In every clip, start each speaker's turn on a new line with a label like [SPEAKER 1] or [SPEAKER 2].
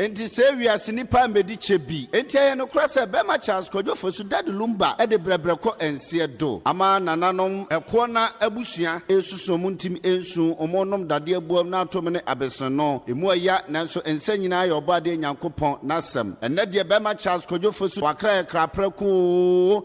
[SPEAKER 1] enti se wiase nipa medi chebi enti aye no krasa be ma Charles Kojo Fosu Daddy Lumba e de brebreko ense do ama nananom eko na abusua esuso muntim ensu omonom dade abuam na atom ne abesono emu aya nanso ense nyina aye obade Nyankopɔn nasem enne de be ma Charles Kojo Fosu wakra krapra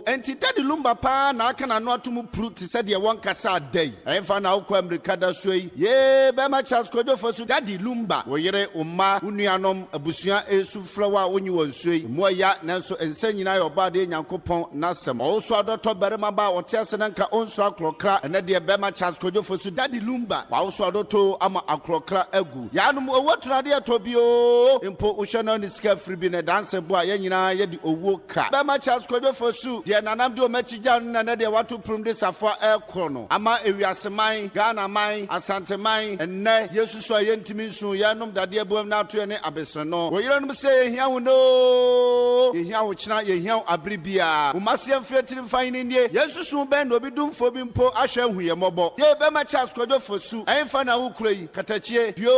[SPEAKER 1] enti Daddy Lumba pa na aka na no atom pru ti se de won kasa dai enfa na ukwa America da so yi ye be ma Charles Kojo Fosu Daddy Lumba wo yere umma unuanom abusua esu flower wonyi wonso yi mu aya nanso ense nyina aye obade Nyankopɔn nasem also adoto berema ba wote ase nka onso aklokra enne de be ma Charles Kojo Fosu Daddy Lumba wa also adoto ama aklokra agu yanum owotunade atobio impo ushona ni sika fribi ne dance bo a yanyina ye di owo ka be ma Charles Kojo Fosu de nanam de o machija no na de wato prum de safo ekro no ama ewiaseman Ghana man Asante man enne yesuso yentimi nsu yanum dade abuam na ato ne abesono wo yerenom se ehia wo no ehia wo china ehia abribia umase amfretiri mfan ne yesuso ben no bidumfo bi mpo ahwe huye mobo ye be ma Charles Kojo Fosu enfa na wo kuroi katachie dio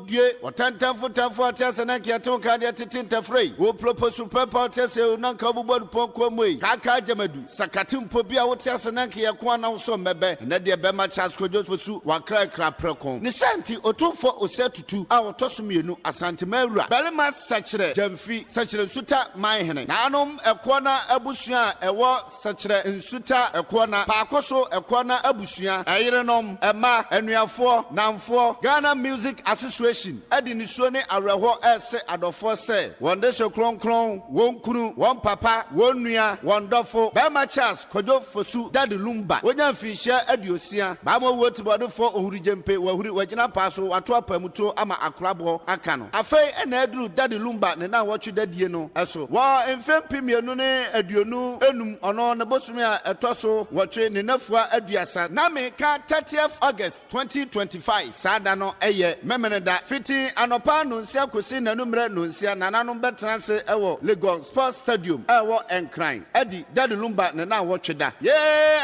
[SPEAKER 1] die watantamfo atase na kiaton ka de titinta frei wo proposu pepa atase na ka bubod ponko moi kaka jamadu sakatimpo bia wo tiase na kia ko na so mebe na de be ma Charles Kojo Fosu wakra kraprekon ni santi otumfo osetutu a otosomienu asante mawura belema sachire jamfi sachire suta man hene nanom ekona abusua ewo sachire nsuta ekona paakoso ekona abusua ayerenom ema enuafo namfo Ghana Music Association edi nisuo ne areho ese adofo se wonde so kronkron won kunu won papa won nua won dofo be ma Charles Kojo Fosu Daddy Lumba wonya mfihia adiosia ba mo wotibodefo ohurijempe wahuri wagina paso wato apamuto ama akrabo aka no afei ena aduru Daddy Lumba ne na wotu dadie no eso wo emfempimienu ne aduonu enum ono ne bosumi a etoso wotwe ne nafua aduasa na me ka 30th August 2025 sada no eye memeneda fiti anopa no nsia kosi nanumre no nsia nananom betranse ewo Lagos Sports Stadium ewo Enquires edi Daddy Lumba ne na wotweda ye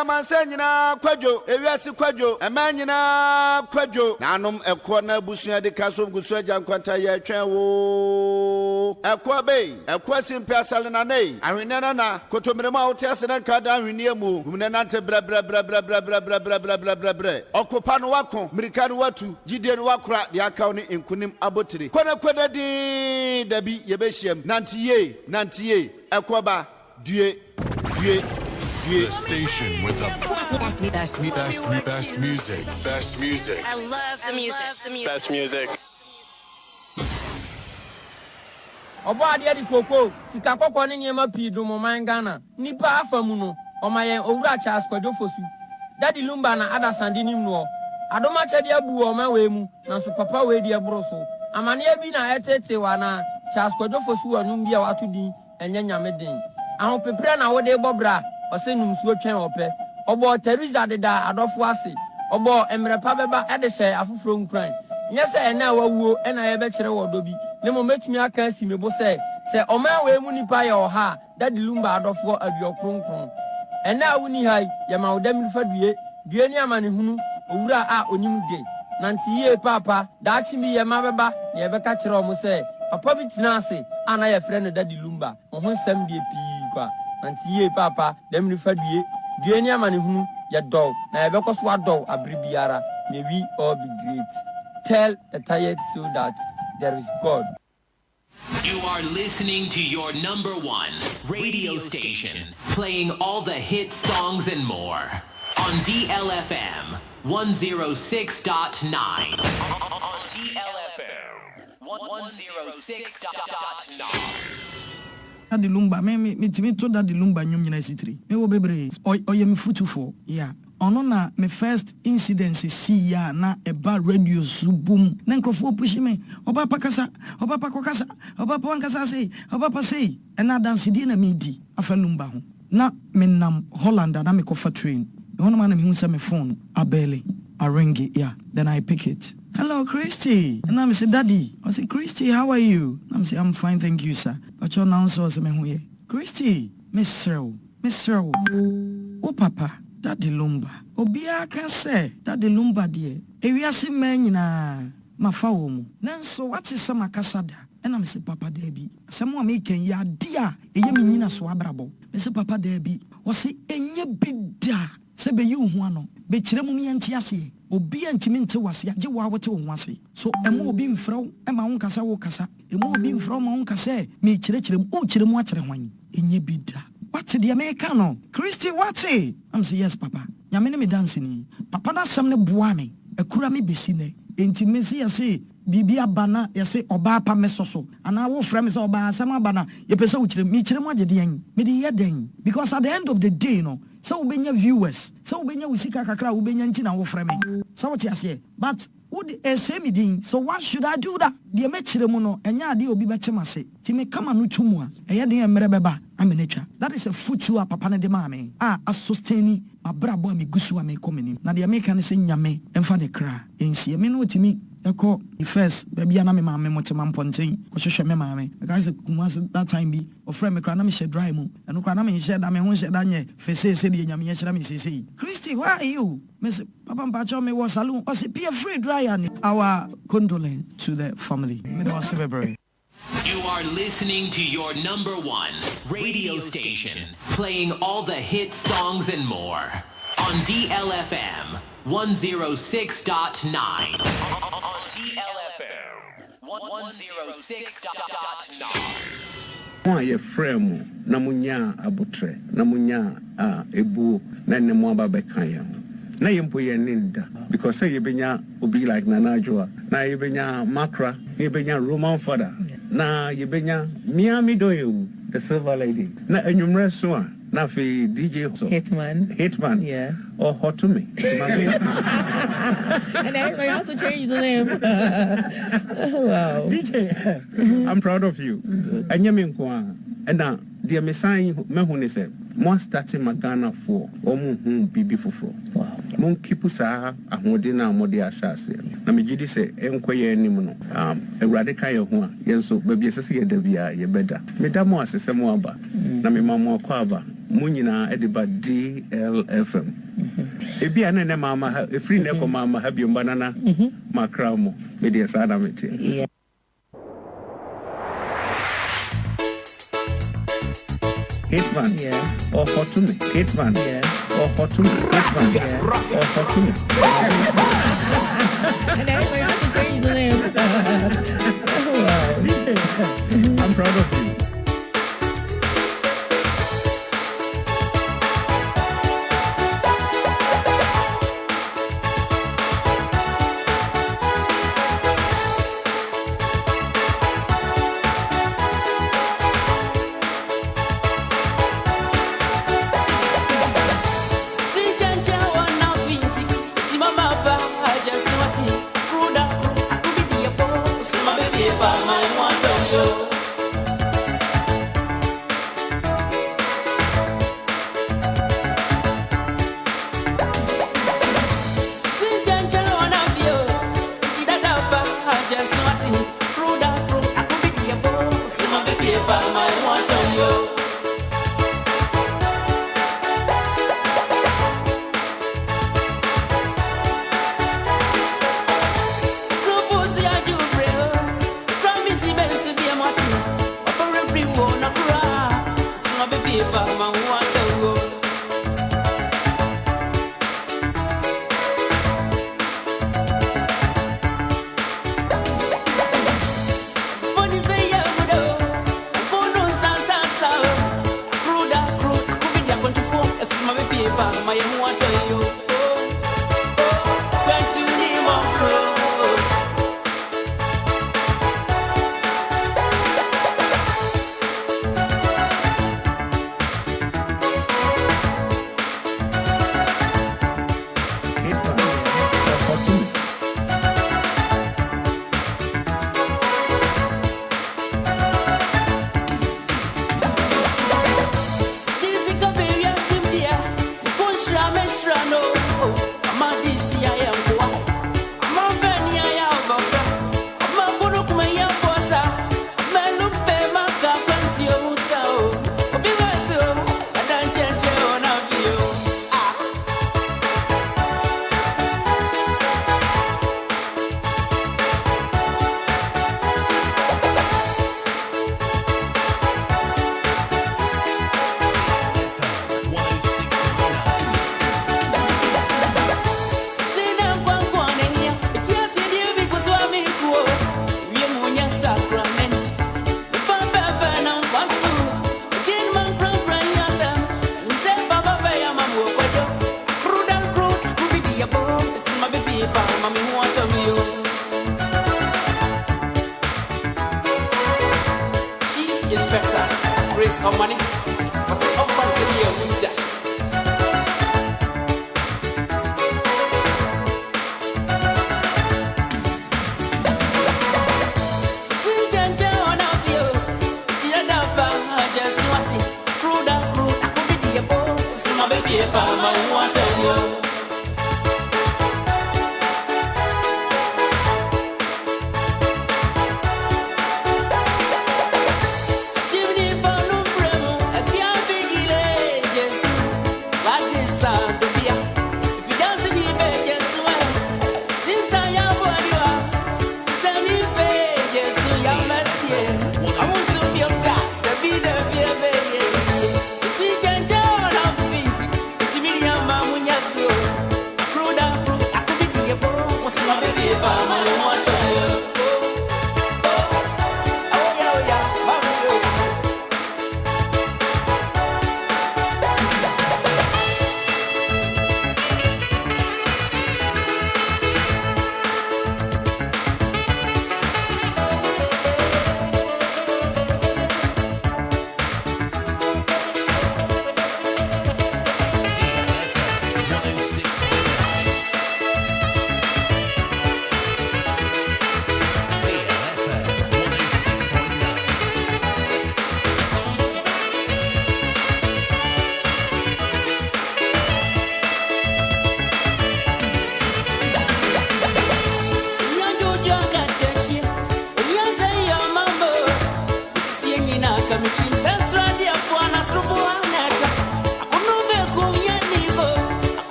[SPEAKER 1] amansa nyina kwadwo ewiase kwadwo ema nyina kwadwo nanom eko na busua de kasom gusu agyankwanta ye twen wo eko be eko simpe asale na nei ahwenena na kotomirema wote asena kada ahwenie mu gumne nante bre okopa no wako mirika no watu gidie no wakora de akaw ne enkunim abotire kwana di dabi yebehiem nantiye ekoba due
[SPEAKER 2] The station with the best music. Best music.
[SPEAKER 3] I love the music.
[SPEAKER 4] Best music.
[SPEAKER 5] Obo ade di koko sika kokko ne nyema pi do mo man Ghana nipa afamu no omayen owura Charles Kojo Fosu Daddy Lumba na adasande nim no adoma chede abu o ma we mu na so papa we di abro so amane bi na etete wa na Charles Kojo Fosu anum bia wato din enye nyame den ahon pepre na wo de bobra ose num suo twen ope obo Teresa de da adofo ase obo emrepa beba ede hye afoforo nkran nye se ena wawuo ena ye be kire wodo bi ne mo metumi aka si mebo se oman we mu nipa ye oha Daddy Lumba adofo abiokronkron ena wuni hai ye ma odam fa due ni amane hunu owura a onim de nantiye papa da chi mi ye ma beba ye be ka kire o mo se papa bi tina ase ana ye frɛ no Daddy Lumba ho nsɛm de pii kwa nantiye papa dem fa due ni amane hunu ye dɔw na ye be kɔ so adɔw abribiara may we all be great. Tell a tired soul that there is God.
[SPEAKER 6] You are listening to your number one radio station, playing all the hit songs and more on DLFM 106.9. On DLFM 106.9.
[SPEAKER 7] Daddy Lumba, me to Daddy Lumba nyum nyina sitiri. Me wo bebre. Oye me futufo. Yeah. Ono na me first incident see ya na eba radio subum. Na nkrofo push me. Oba pakasa, oba pakokasa, oba pankasa say, oba pa say. Ena dance di na me di. Afa Lumba ho. Na me nam Holland na me kofa train. Ono man me hu say me phone abele. I ring it, yeah. Then I pick it. Hello, Christy. And I'm say, Daddy. I say, Christy, how are you? I'm say, I'm fine, thank you, sir. But your now so me who Christy, Miss Row. Oh, Papa, Daddy Lumba. Obia can say, Daddy Lumba, dear. If you see men, mafa wo mu nanso what is some akasada and I'm say papa debi someone make ya dia eye me nyina so abrabo me say papa debi wo say enye bida se be yi ho ano be kire mu me nti ase obi antimi nti wase age wo awote wo ase so emo obi mfrɛw ema wo kasa wo kasa emo obi mfrɛw ma wo kasa me kire mu o kire mu akire hwan enye bida what the American no Christy what I'm say yes papa nyame me dance ni papa na sam ne boa me akura me besi ne enti me say yase bibi abana yase oba pa me soso ana wo frɛ me say oba asam abana ye pese wo kire mu agede yan me de ye den because at the end of the day no so we benya viewers so we benya usika kakra we benya nti na wo frɛ me so what yase but would same din so what should I do that de me kire mu no enya ade obi betema se ti me kama no tumu a eye den emre beba amenetwa that is a futu a papa ne de ma me a sustain mabrabo a me gusu a me komeni na de me kan se nyame emfa ne kra ensie me no timi eko the first baby na me ma me motema mponten ko hwehwe me ma me guys kumase that time bi of friend me kra na me she dry mu eno kra na me she da me ho she da nye fese se de nyame ye kyera me sese Christy why are you me say papa mpacho me was salon o say be free dryer ni our condolence to the family me was celebrate.
[SPEAKER 6] You are listening to your number one radio station, playing all the hit songs and more on DLFM 106.9. On DLFM 106.9.
[SPEAKER 3] Why a frame, Namunya abutre, Namunya ebu, Nanemo Babekaya. Na yempo ye ninda because say yebenya obi like Nanajua, na yebenya Makra, yebenya Roman father. Na yebenya Miami Doyo, the silver lady. Na enyumre so na fi DJ Hitman.
[SPEAKER 4] Yeah.
[SPEAKER 3] Or hot to me.
[SPEAKER 4] And everybody also changed the name. Wow.
[SPEAKER 3] DJ, I'm proud of you. Anyame kwa. And now the Messiah me say mo starting Magana for omu bibi fofo.
[SPEAKER 4] Wow.
[SPEAKER 3] Mon keep sa ahode na amode ahase. Na me gidi say enkoye anim no. Ewrade ka ye ho a yenso ba bi sese ye da bia ye beda. Me da mo asese mo aba. Na me mamo akwa aba. Mo nyina e de ba DLFM. Ebi ana ne mama ha efri ne ko mama ha bi mbanana makra mo. Me de sa na mete.
[SPEAKER 4] Yeah.
[SPEAKER 3] Hitman,
[SPEAKER 4] yeah.
[SPEAKER 3] Or hot to me. Hitman,
[SPEAKER 4] Yeah.
[SPEAKER 3] Or hot to me. Hitman,
[SPEAKER 4] Yeah.
[SPEAKER 3] Or hot to me.
[SPEAKER 4] And everybody also changed the name. Wow.
[SPEAKER 3] DJ, I'm proud of you.
[SPEAKER 8] Promise of money. Was it up for the year with that? I want to tell you.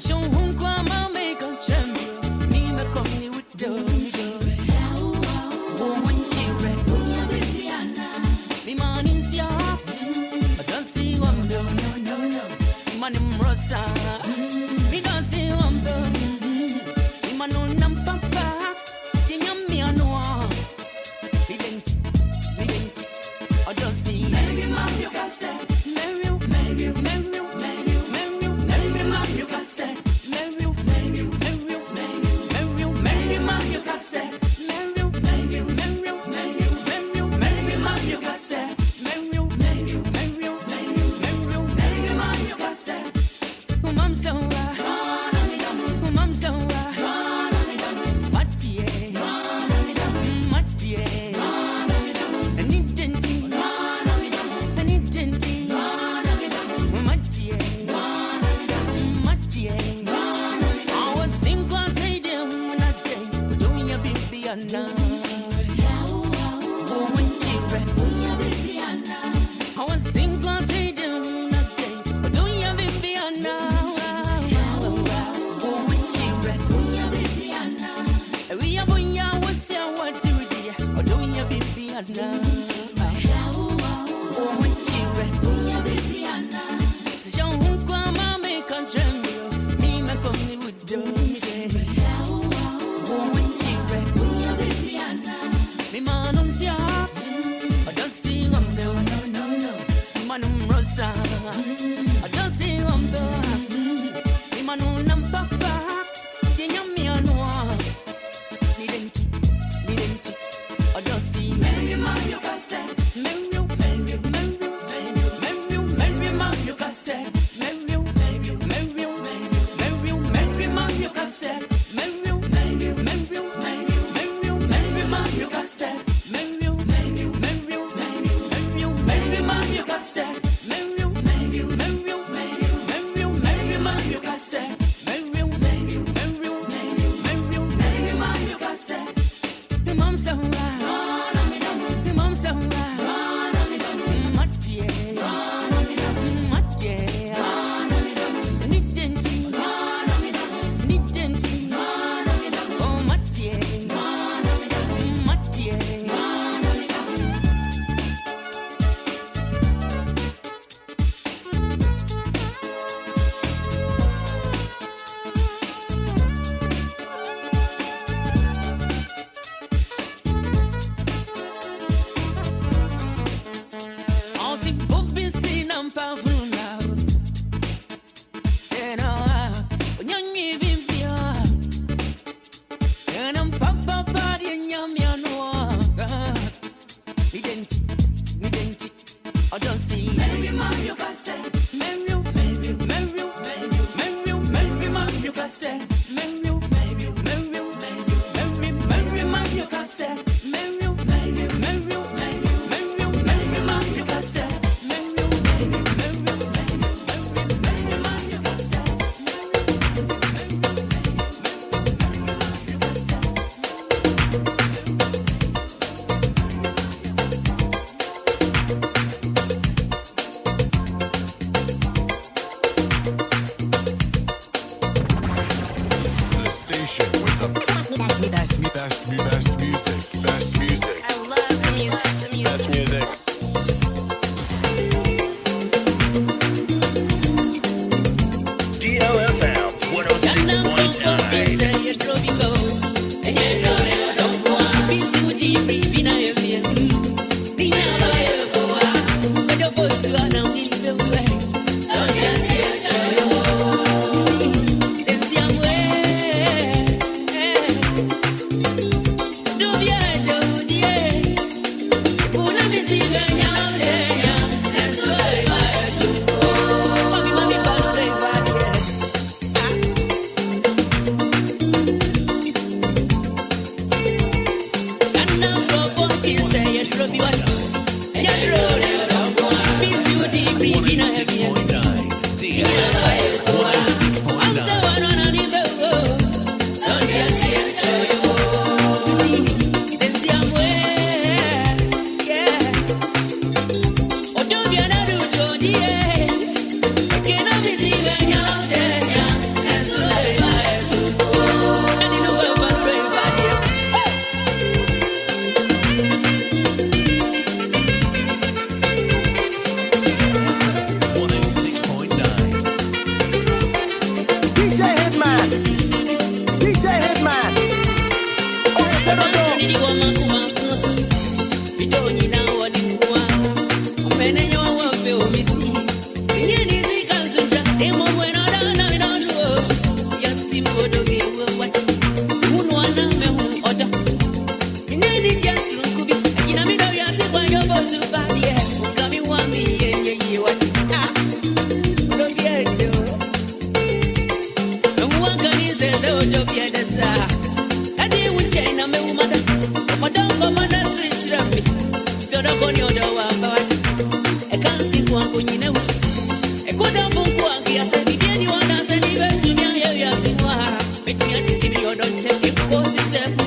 [SPEAKER 4] Show him kwa mama make a champion. Nina come with you. Don't take it, cause it's a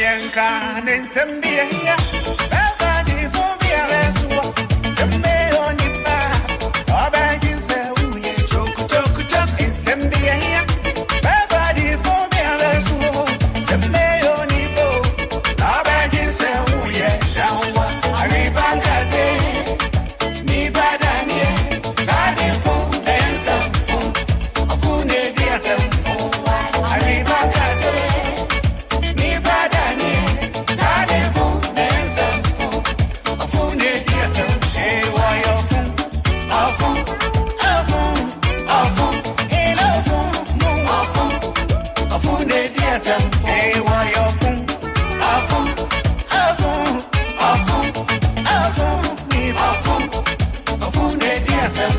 [SPEAKER 9] Bianca, and Sambia, Bavadi for Bialesua, Sambe on your back, or back in Saudi, choke, and Sambia, Bavadi for Bialesua, Sambe on your boat, or back in Saudi, down I rebanka say, me badania, Sadi phone, and some phone, a phone, dear some phone, I rebanka say, me badania, Sadi phone, and some phone, a phone, dear some, hey, why your phone, a phone, a phone, a phone, ain't a phone, no, a phone, dear some, hey, why your phone, a phone, a phone, a phone, a phone, me, a phone, dear some,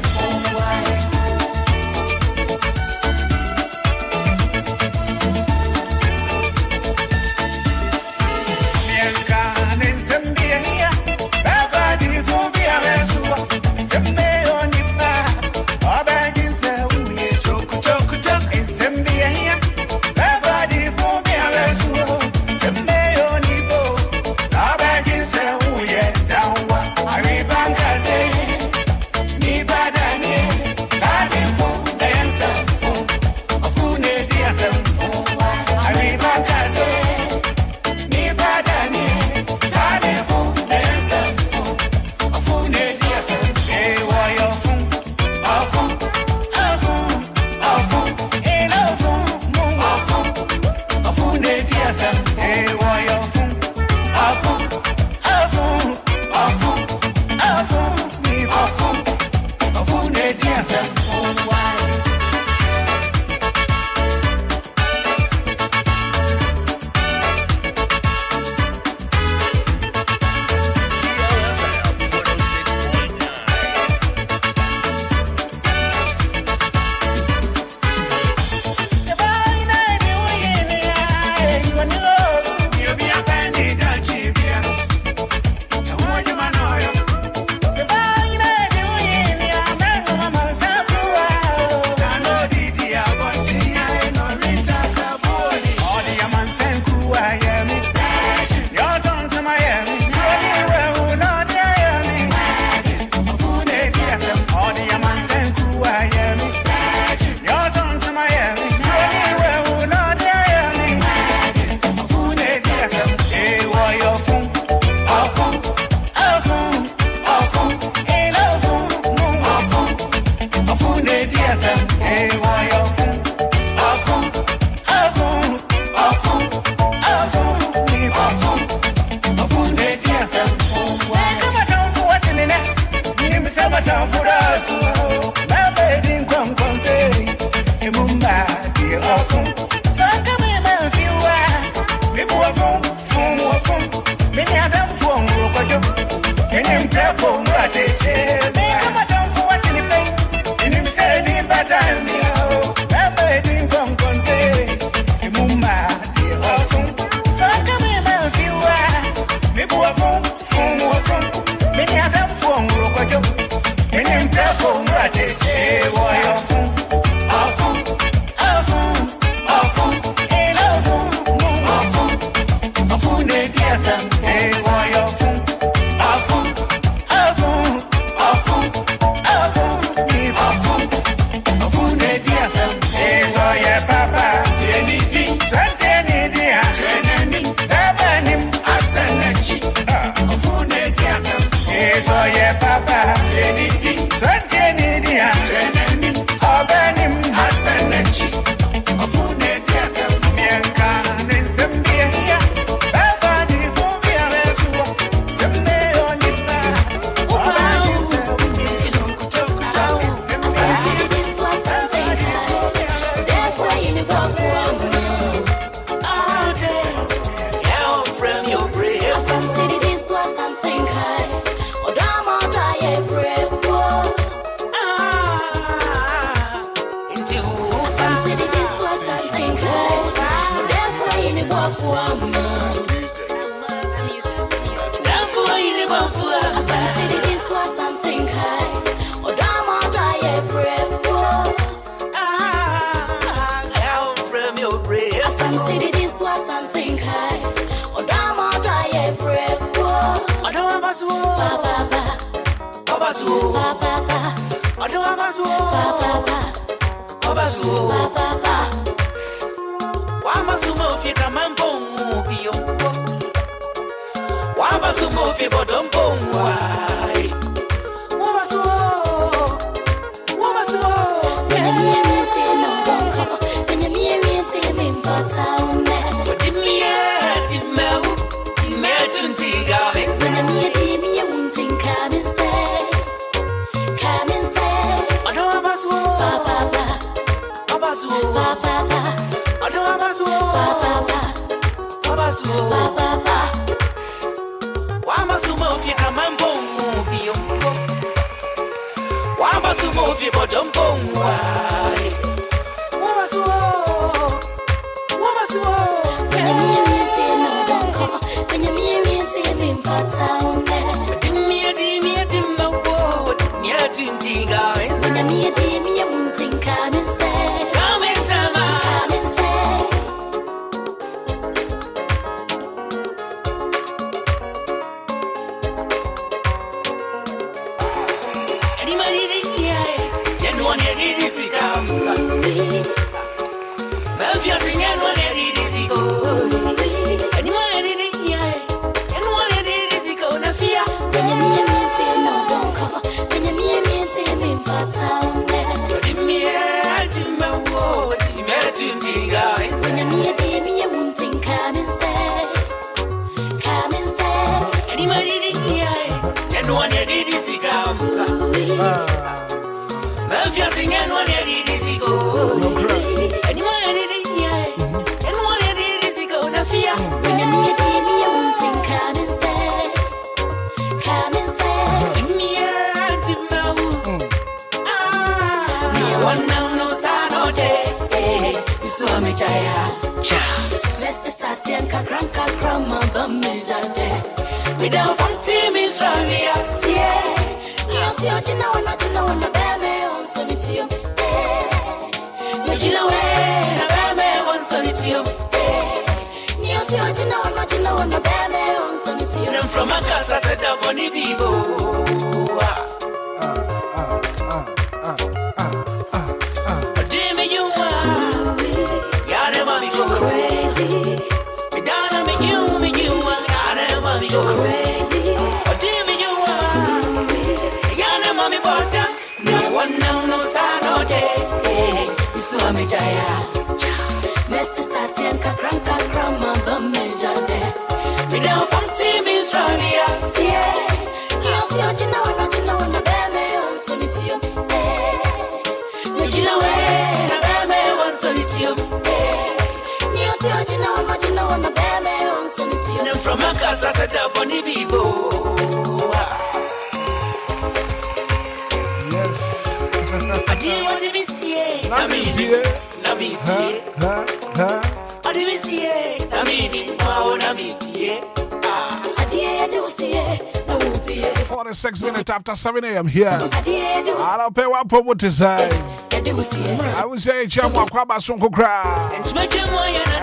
[SPEAKER 10] After 7 a.m. here, I'll pay one promo design. I will say, Chamwa Kwaba Sonko Cra. And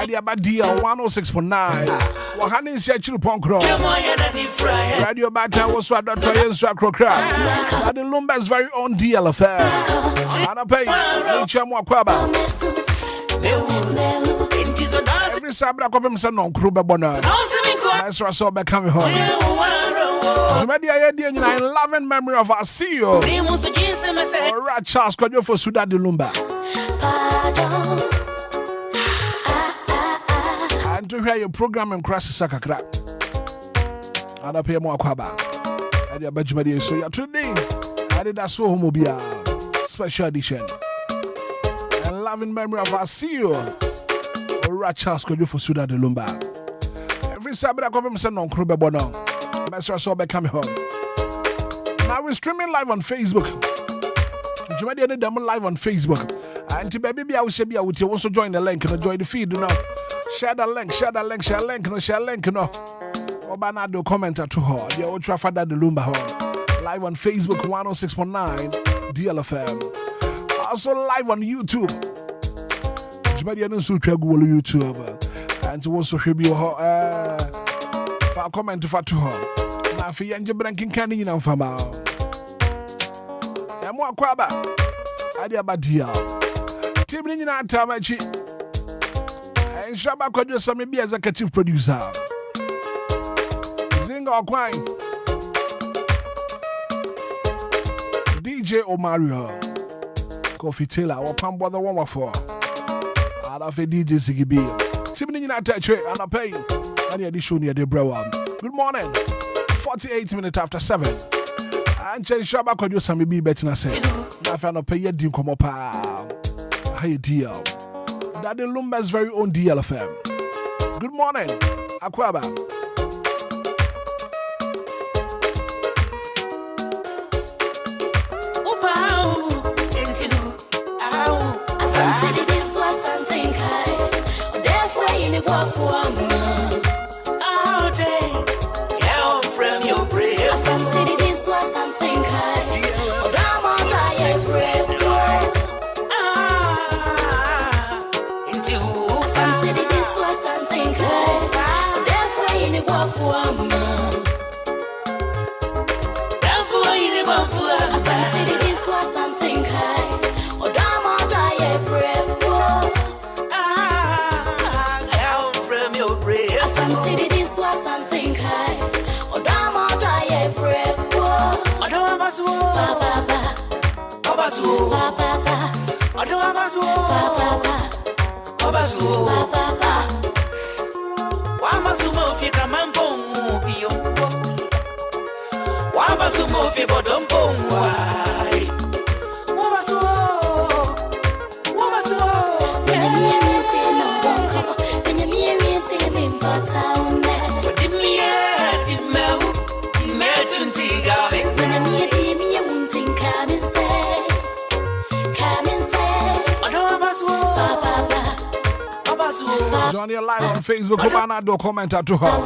[SPEAKER 10] the Abadia 106.9. Wahani Shatchu Ponkro. Radio Bata was what Dr. Yenswa Crocra. And the Lumba's very own DLFM. And I pay Chamwa Kwaba. Every Sabra Copim Son on Kruba Bonner. I saw back coming home. In loving memory of our CEO, Alright, Charles Kojo for Suda de Lumba. And to hear your program and crash Sakakra. And I pay more Kwaba. And your Benjamin, so you're today. Anidaso Obia special edition. And loving memory of our CEO, Alright, Charles Kojo for Suda de Lumba. Every Sabbath, I come and send on Kruba Bono. Master saw back coming home. Now we're streaming live on Facebook. You might need them live on Facebook. And to baby, I will share with you. Also join the link and join the feed. You know, share the link, share the link, share link, no share link. You know, Obanado commenter to her. The old Trafada de Lumba home. Live on Facebook 106.9 DLFM. Also live on YouTube. You might need to Google YouTube. And to also hear you. ma comment fa to her na afi yanje branking kan ni na mfama ya mo akwaba ade abadia team ni na atamachi enshaba kwadwo sami bi executive producer zinga okwan DJ Omario Coffee Taylor or Pambo the one for out of a DJ Zigibi Timmy touch and a pay any addition near the bro. Good morning 48 minutes after 7 and Chen Shaba could do some be better than say I found a pay yet didn't come up hey deal that the Lumba's very own DLFM. Good morning Akwaba.
[SPEAKER 8] All day, yeah, from your prayer.
[SPEAKER 10] Johnny live on Facebook, come on, do comment to her.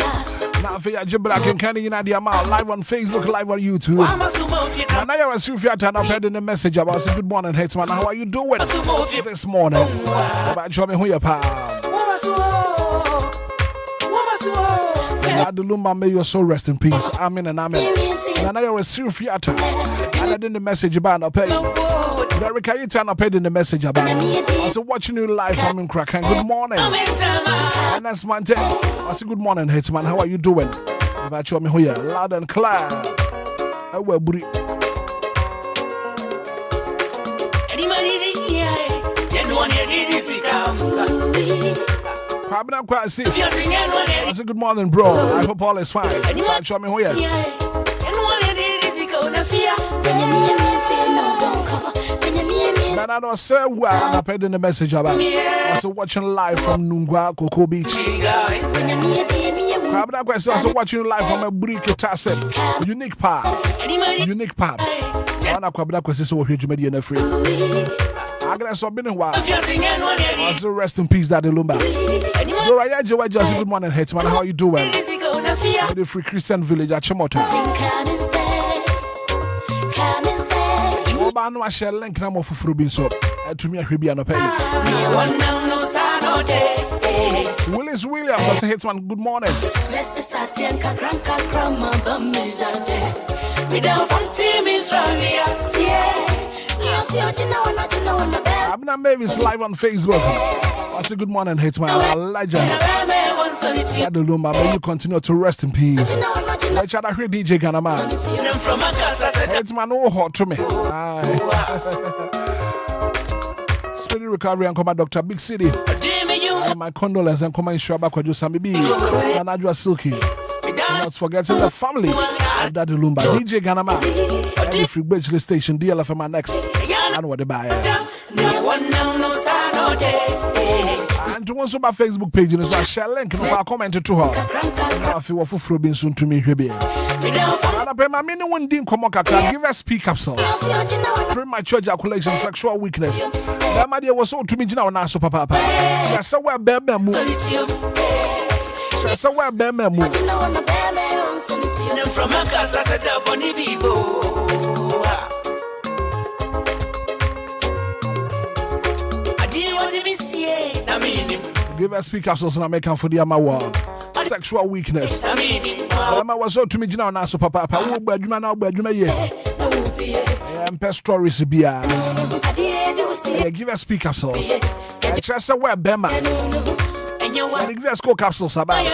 [SPEAKER 10] Now, for your Black and Kenny in the amount, live on Facebook, live on YouTube. And I was if you had in the message about good morning, Hitman. How are you doing this morning? About show me who you're pal. The Lumba, may your soul rest in peace. Amen and amen. And I was if you had in the message about a pay. Derek, I paid in the message about I was watching you live from Kraken. Good morning. And that's my day. I said, good morning, Hitman. How are you doing? About you, me here, loud and clear. I will breathe. I said, good morning, bro. I hope all is fine. I show me here. And I don't say well, I paid in the message about I was watching live from Nungwa, Coco Beach. I'm also watching live from a brick tasset, unique pub. Unique pub. I'm not quite question so huge media free. I guess I've been a while. Also, rest in peace, Daddy Lumba. So, I just good morning, Hitman. How are you doing? The Free Christian Village at Chimota. I know I shall link number for Frubin soap. To me, I will be on a pay. Willis Williams, I say, Hitman, good morning. Abna Mavis live on Facebook. I say, good morning, Hitman. Legend. The Lumba, may you continue to rest in peace. I chat a DJ Ghanaman. Hitman, oh, hot to me. Spirit recovery and come Dr. Big City. My condolences and come in Shabba Kwajo Sami B. And Adwa Silky. Not forgetting the family of Daddy Lumba, DJ Ghanaman. Every free Bridgeley station, DLFM and next. And what they buy. And to one super Facebook page, and I share link and I'll comment to her. Now, if you want for being soon to me, and I pay my mini one didn't come up, give us speak up sauce. Premature ejaculation, sexual weakness. That my dear was so to me now, now, so papa. She said, where baby move. She said, where baby move. From a casa, said, Bonnie Bibo. Give us speak up so I make for the Amawa. sexual weakness. I was so to me now, so papa, who badman now, badman, stories be give us speak capsules. I trust a web Bema. And give us score capsules about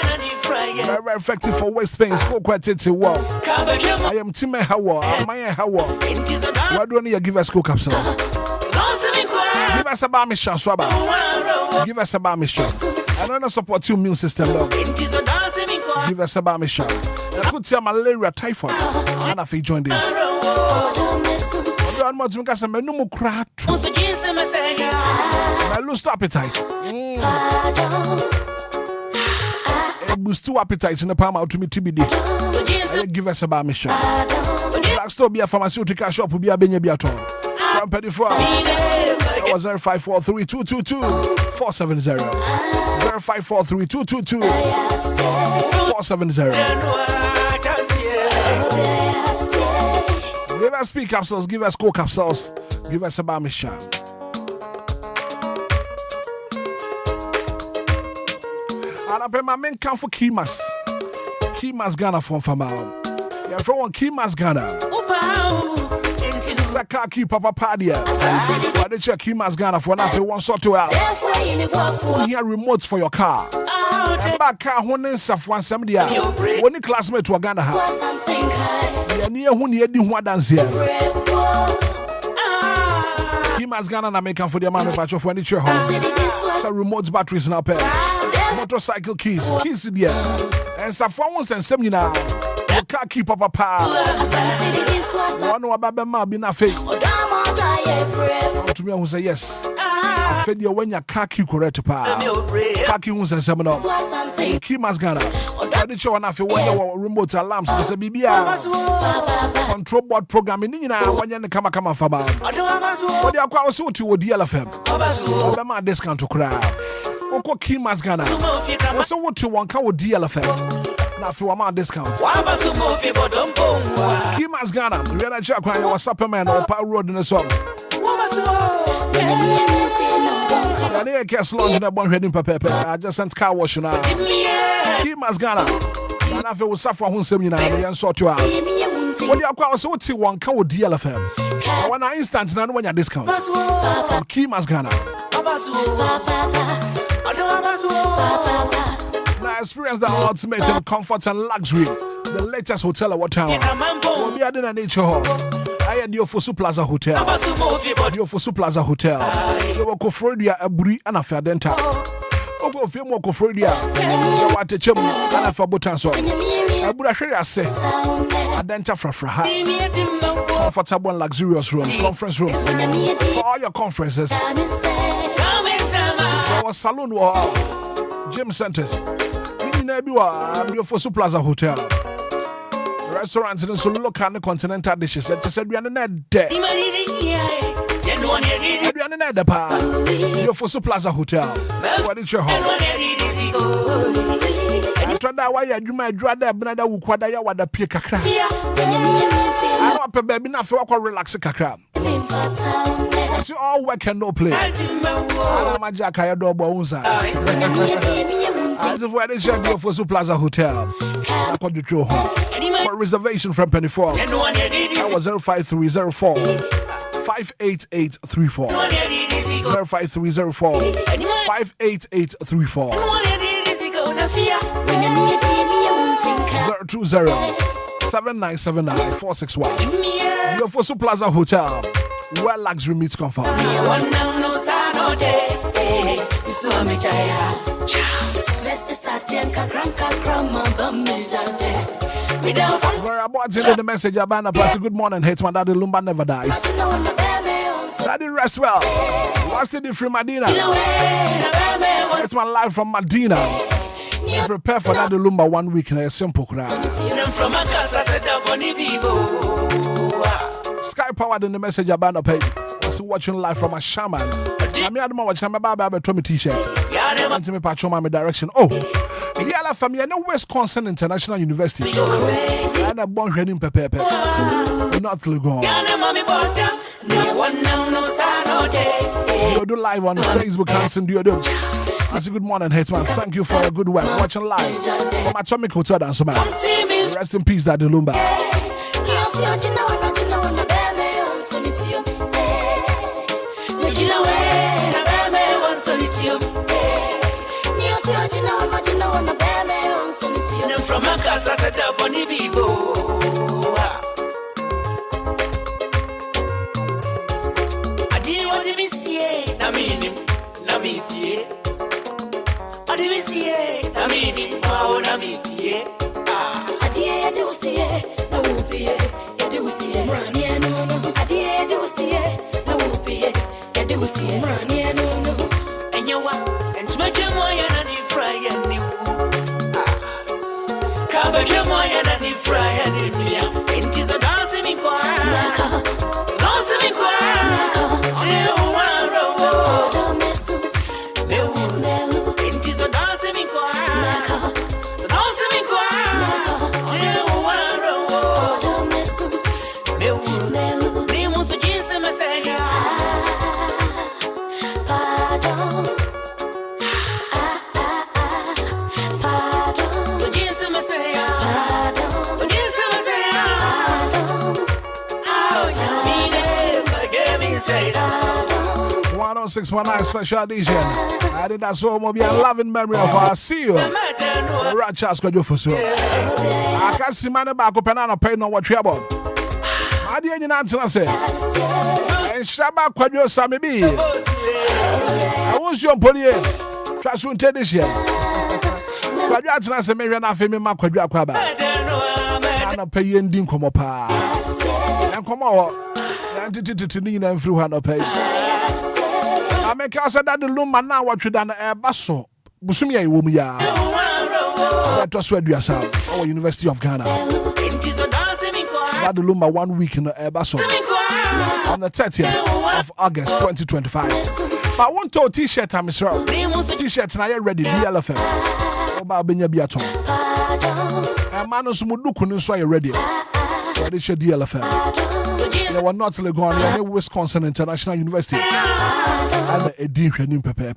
[SPEAKER 10] very effective for waist pain. Score quite to walk. I am Tim Hawa, my Hawa. Why don't you give us score capsules? Give us a bar mission, Swaba. Give us a bar mission. I don't support your immune system, though. Give us a bar mission. I could tell malaria, typhoid, and I join this. I'm not going to no more crack. I lose appetite. Boost two appetites in the palm out to me TBD. Give us a bar mission. Black store be a pharmaceutical shop will be a Benyabiaton. From Petty Farm. 0543222470. 0543222470. Give us speak capsules, give us coke capsules, give us a bar mission. And I pay my main count for Kimas Ghana from Famao. Yeah, from one Kimas Ghana. Sakaki Papa Padia. Why did you Kimas Ghana for nothing? One sort to out. Here remotes for your car. And back car one in Safwan Samdia. One classmate to Ghana house. Yeah, near who near the one dance here. Kimas Ghana na make for the man of your furniture home. So remote batteries now pair. Motorcycle keys there. And Safwan and Semina. You can't keep up a power. One of Babama be not fake. To me, I will say yes. I fed you when your car key correct power. Car key was a seminar. Key must Ghana. I did show enough when your remote alarms. It's a BBR. Control board programming. You know, when you're come from. What you are quite also to DLFM. Obama discount to crowd. Oko key must Ghana. Also, what you want with DLFM. Now for a man discount. Kimas Ghana, we are check when you was Superman or Power Road in the song. And here cast launch in a one heading paper. I just sent car wash now. Kimas Ghana. And after we suffer one seminar and sort you out. When you are quite also to one come with DLFM. One instant now when you discount. From Kimas Ghana. Now experience the ultimate in comfort and luxury. The latest hotel at what town? We'll be at the nature hall. I had the Ofosu Plaza Hotel. The Ofosu Plaza Hotel. You will go for the Aburi and a fair dental. Over film will go for the Watachum and a Fabotanso. Abura Sherry say a dental for comfortable and luxurious rooms, conference rooms. For all your conferences. Our salon or gym centers. Beautiful Plaza Hotel. Restaurants in the local continental dishes. It said we are not dead. We are not the power. Beautiful Plaza Hotel. What is your home? I tried that way. You might draw that banana ukwada ya wada pia kakra. I don't have baby enough to relax kakra. It's all work and no play. I'm a jack. I adore Bounza. I just went to the Ofosu Plaza Hotel. I got the show home. For reservation from Penny Farm. That was 05304 58834. 05304 58834. 020 7979 461. The Ofosu Plaza Hotel. Where luxury meets comfort. We're about to get the message about a good morning, Hitman. Daddy Lumba never dies. Daddy rest well. What's the difference, Medina? It's my life from Medina. Prepare for Daddy Lumba 1 week in a simple crowd. Sky powered in the message about a page. I watching live from a shaman. I mean, I don't know what I'm about to me t-shirt. I'm to me patch on my direction. Oh, DLFM, you know Wisconsin International University. And a born heading Pepe. Not Lugon. You do live on Facebook and send you. I say good morning, Hitman. Thank you for your good work. Watching live from Atomic Hotel Dance Man. Rest in peace, Daddy Lumba.
[SPEAKER 8] From a casa set up on the people. I didn't want to miss ye, I mean him, Nami Pie. I didn't miss ye, I mean him, Nami Pie. I did do see it, no Pie, you do see it, Rania no. I did do see it, no Pie, you do see it, Rania no. And you what, and to make you more than you fry and you. But you're more than any fry and in me. And tis a dancing me choir. Dancing me choir. You are a and tis a dancing me choir. Dancing me choir. You are a Nemos against the Messiah. So against the Messiah.
[SPEAKER 10] 106.9 special edition. Anidaso Wɔhɔ, a loving memory of our CEO. Rachas Kwajofosu. I can't see my back up and I pay no what trouble. I didn't answer. I said, and Shabba Kwajo Sami B. I was your body. Trust you to this year. Kwajo said, maybe not for me, my Kwajo Kwaba. I don't pay you in Dinko Pa. And come on. To Nina and through her pace. I make us that the Lumba now what you done a basso. Busumia Wumia. That was where you are, our University of Ghana. That the Lumba 1 week in a basso on the 30th of August 2025. But I want to t-shirt, I'm sure. T-shirt, and I ready, DLFM. About Benya Biaton. And Manos Mudukun, so you're ready. Ready, DLFM. They were not Legon, Wisconsin International University. And a deep and pepe.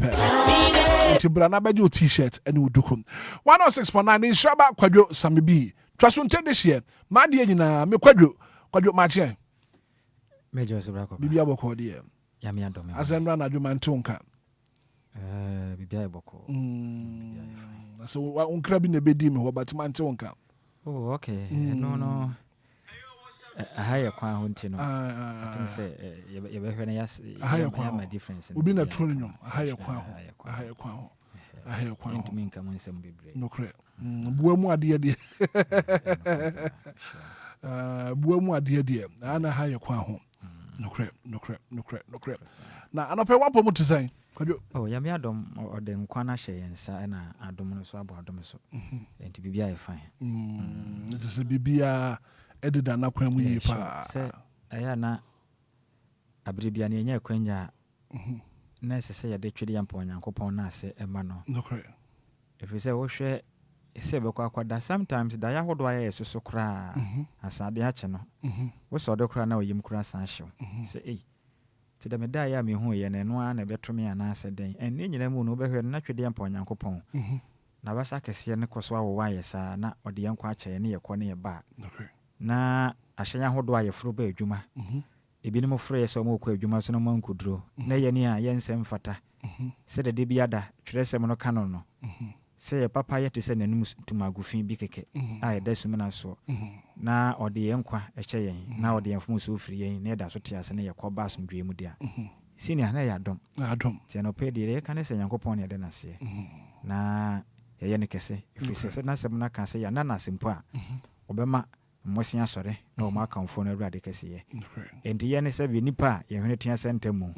[SPEAKER 10] To Branabedu t-shirt and Udukum. 106.9 in Shabba Quadro Sami B. Trust one this year. My dear, me Quadro Marche.
[SPEAKER 11] Major Sabraco.
[SPEAKER 10] Bibia Boko, dear.
[SPEAKER 11] Yamia Dom.
[SPEAKER 10] As I ran a Dumantunka.
[SPEAKER 11] Bibia Boko.
[SPEAKER 10] So, one crab in the bedim, but Mantonka.
[SPEAKER 11] Oh, okay. No. A higher quantity. I think say you have my difference.
[SPEAKER 10] We've been a tronium, a higher quantity. A higher quantity
[SPEAKER 11] to mean come on some baby.
[SPEAKER 10] No crap. Buemo dear. Buemo dear. And a higher quantity. No crap. Now, I'm not pay one more to say.
[SPEAKER 11] Oh, Yamiadom or the Enquanache and Sana Adomoso about Domoso. And to be fine.
[SPEAKER 10] It is a Bibia. Edida na kwemu yi pa
[SPEAKER 11] se aya na abribia na enya kwanya na sese ya de twede yampa Onyankopon na ase ema no
[SPEAKER 10] nokre
[SPEAKER 11] if you say wo hwe ese be kwa akwada sometimes da ya hodo aya yesoso kra asade a che no wo so do kra na oyim kra san hyew se ti da me da ya me hu ye na no na betome ana ase den en nyina mu no be hwe na twede yampa Onyankopon na basa kese ne koso awo wa yesa na ode yankwa ache ne ye ko ne ye ba
[SPEAKER 10] nokre
[SPEAKER 11] na ahyanya hodo a yefro ba adwuma ebinim fro yeso mo kwa adwuma so no mankuduro na ye ne a yensem fata se de biada twerese no kano no se ye papa yete se nanum tumagufin bi keke a ye dasu mena so na ode yenkwa eche yen na ode yenfo so ofiri yen na da so tiase ne ye koba asomdwe mu dia sini na ya adom tie no pe de kan se Nyankopon ne de nase na ye ne kese ifiri se na se na kan se ya na nasempo a obema Mosia sore no ma kanfo na awurade kese enti ye ne se bi nipa ye hwene tia sentemu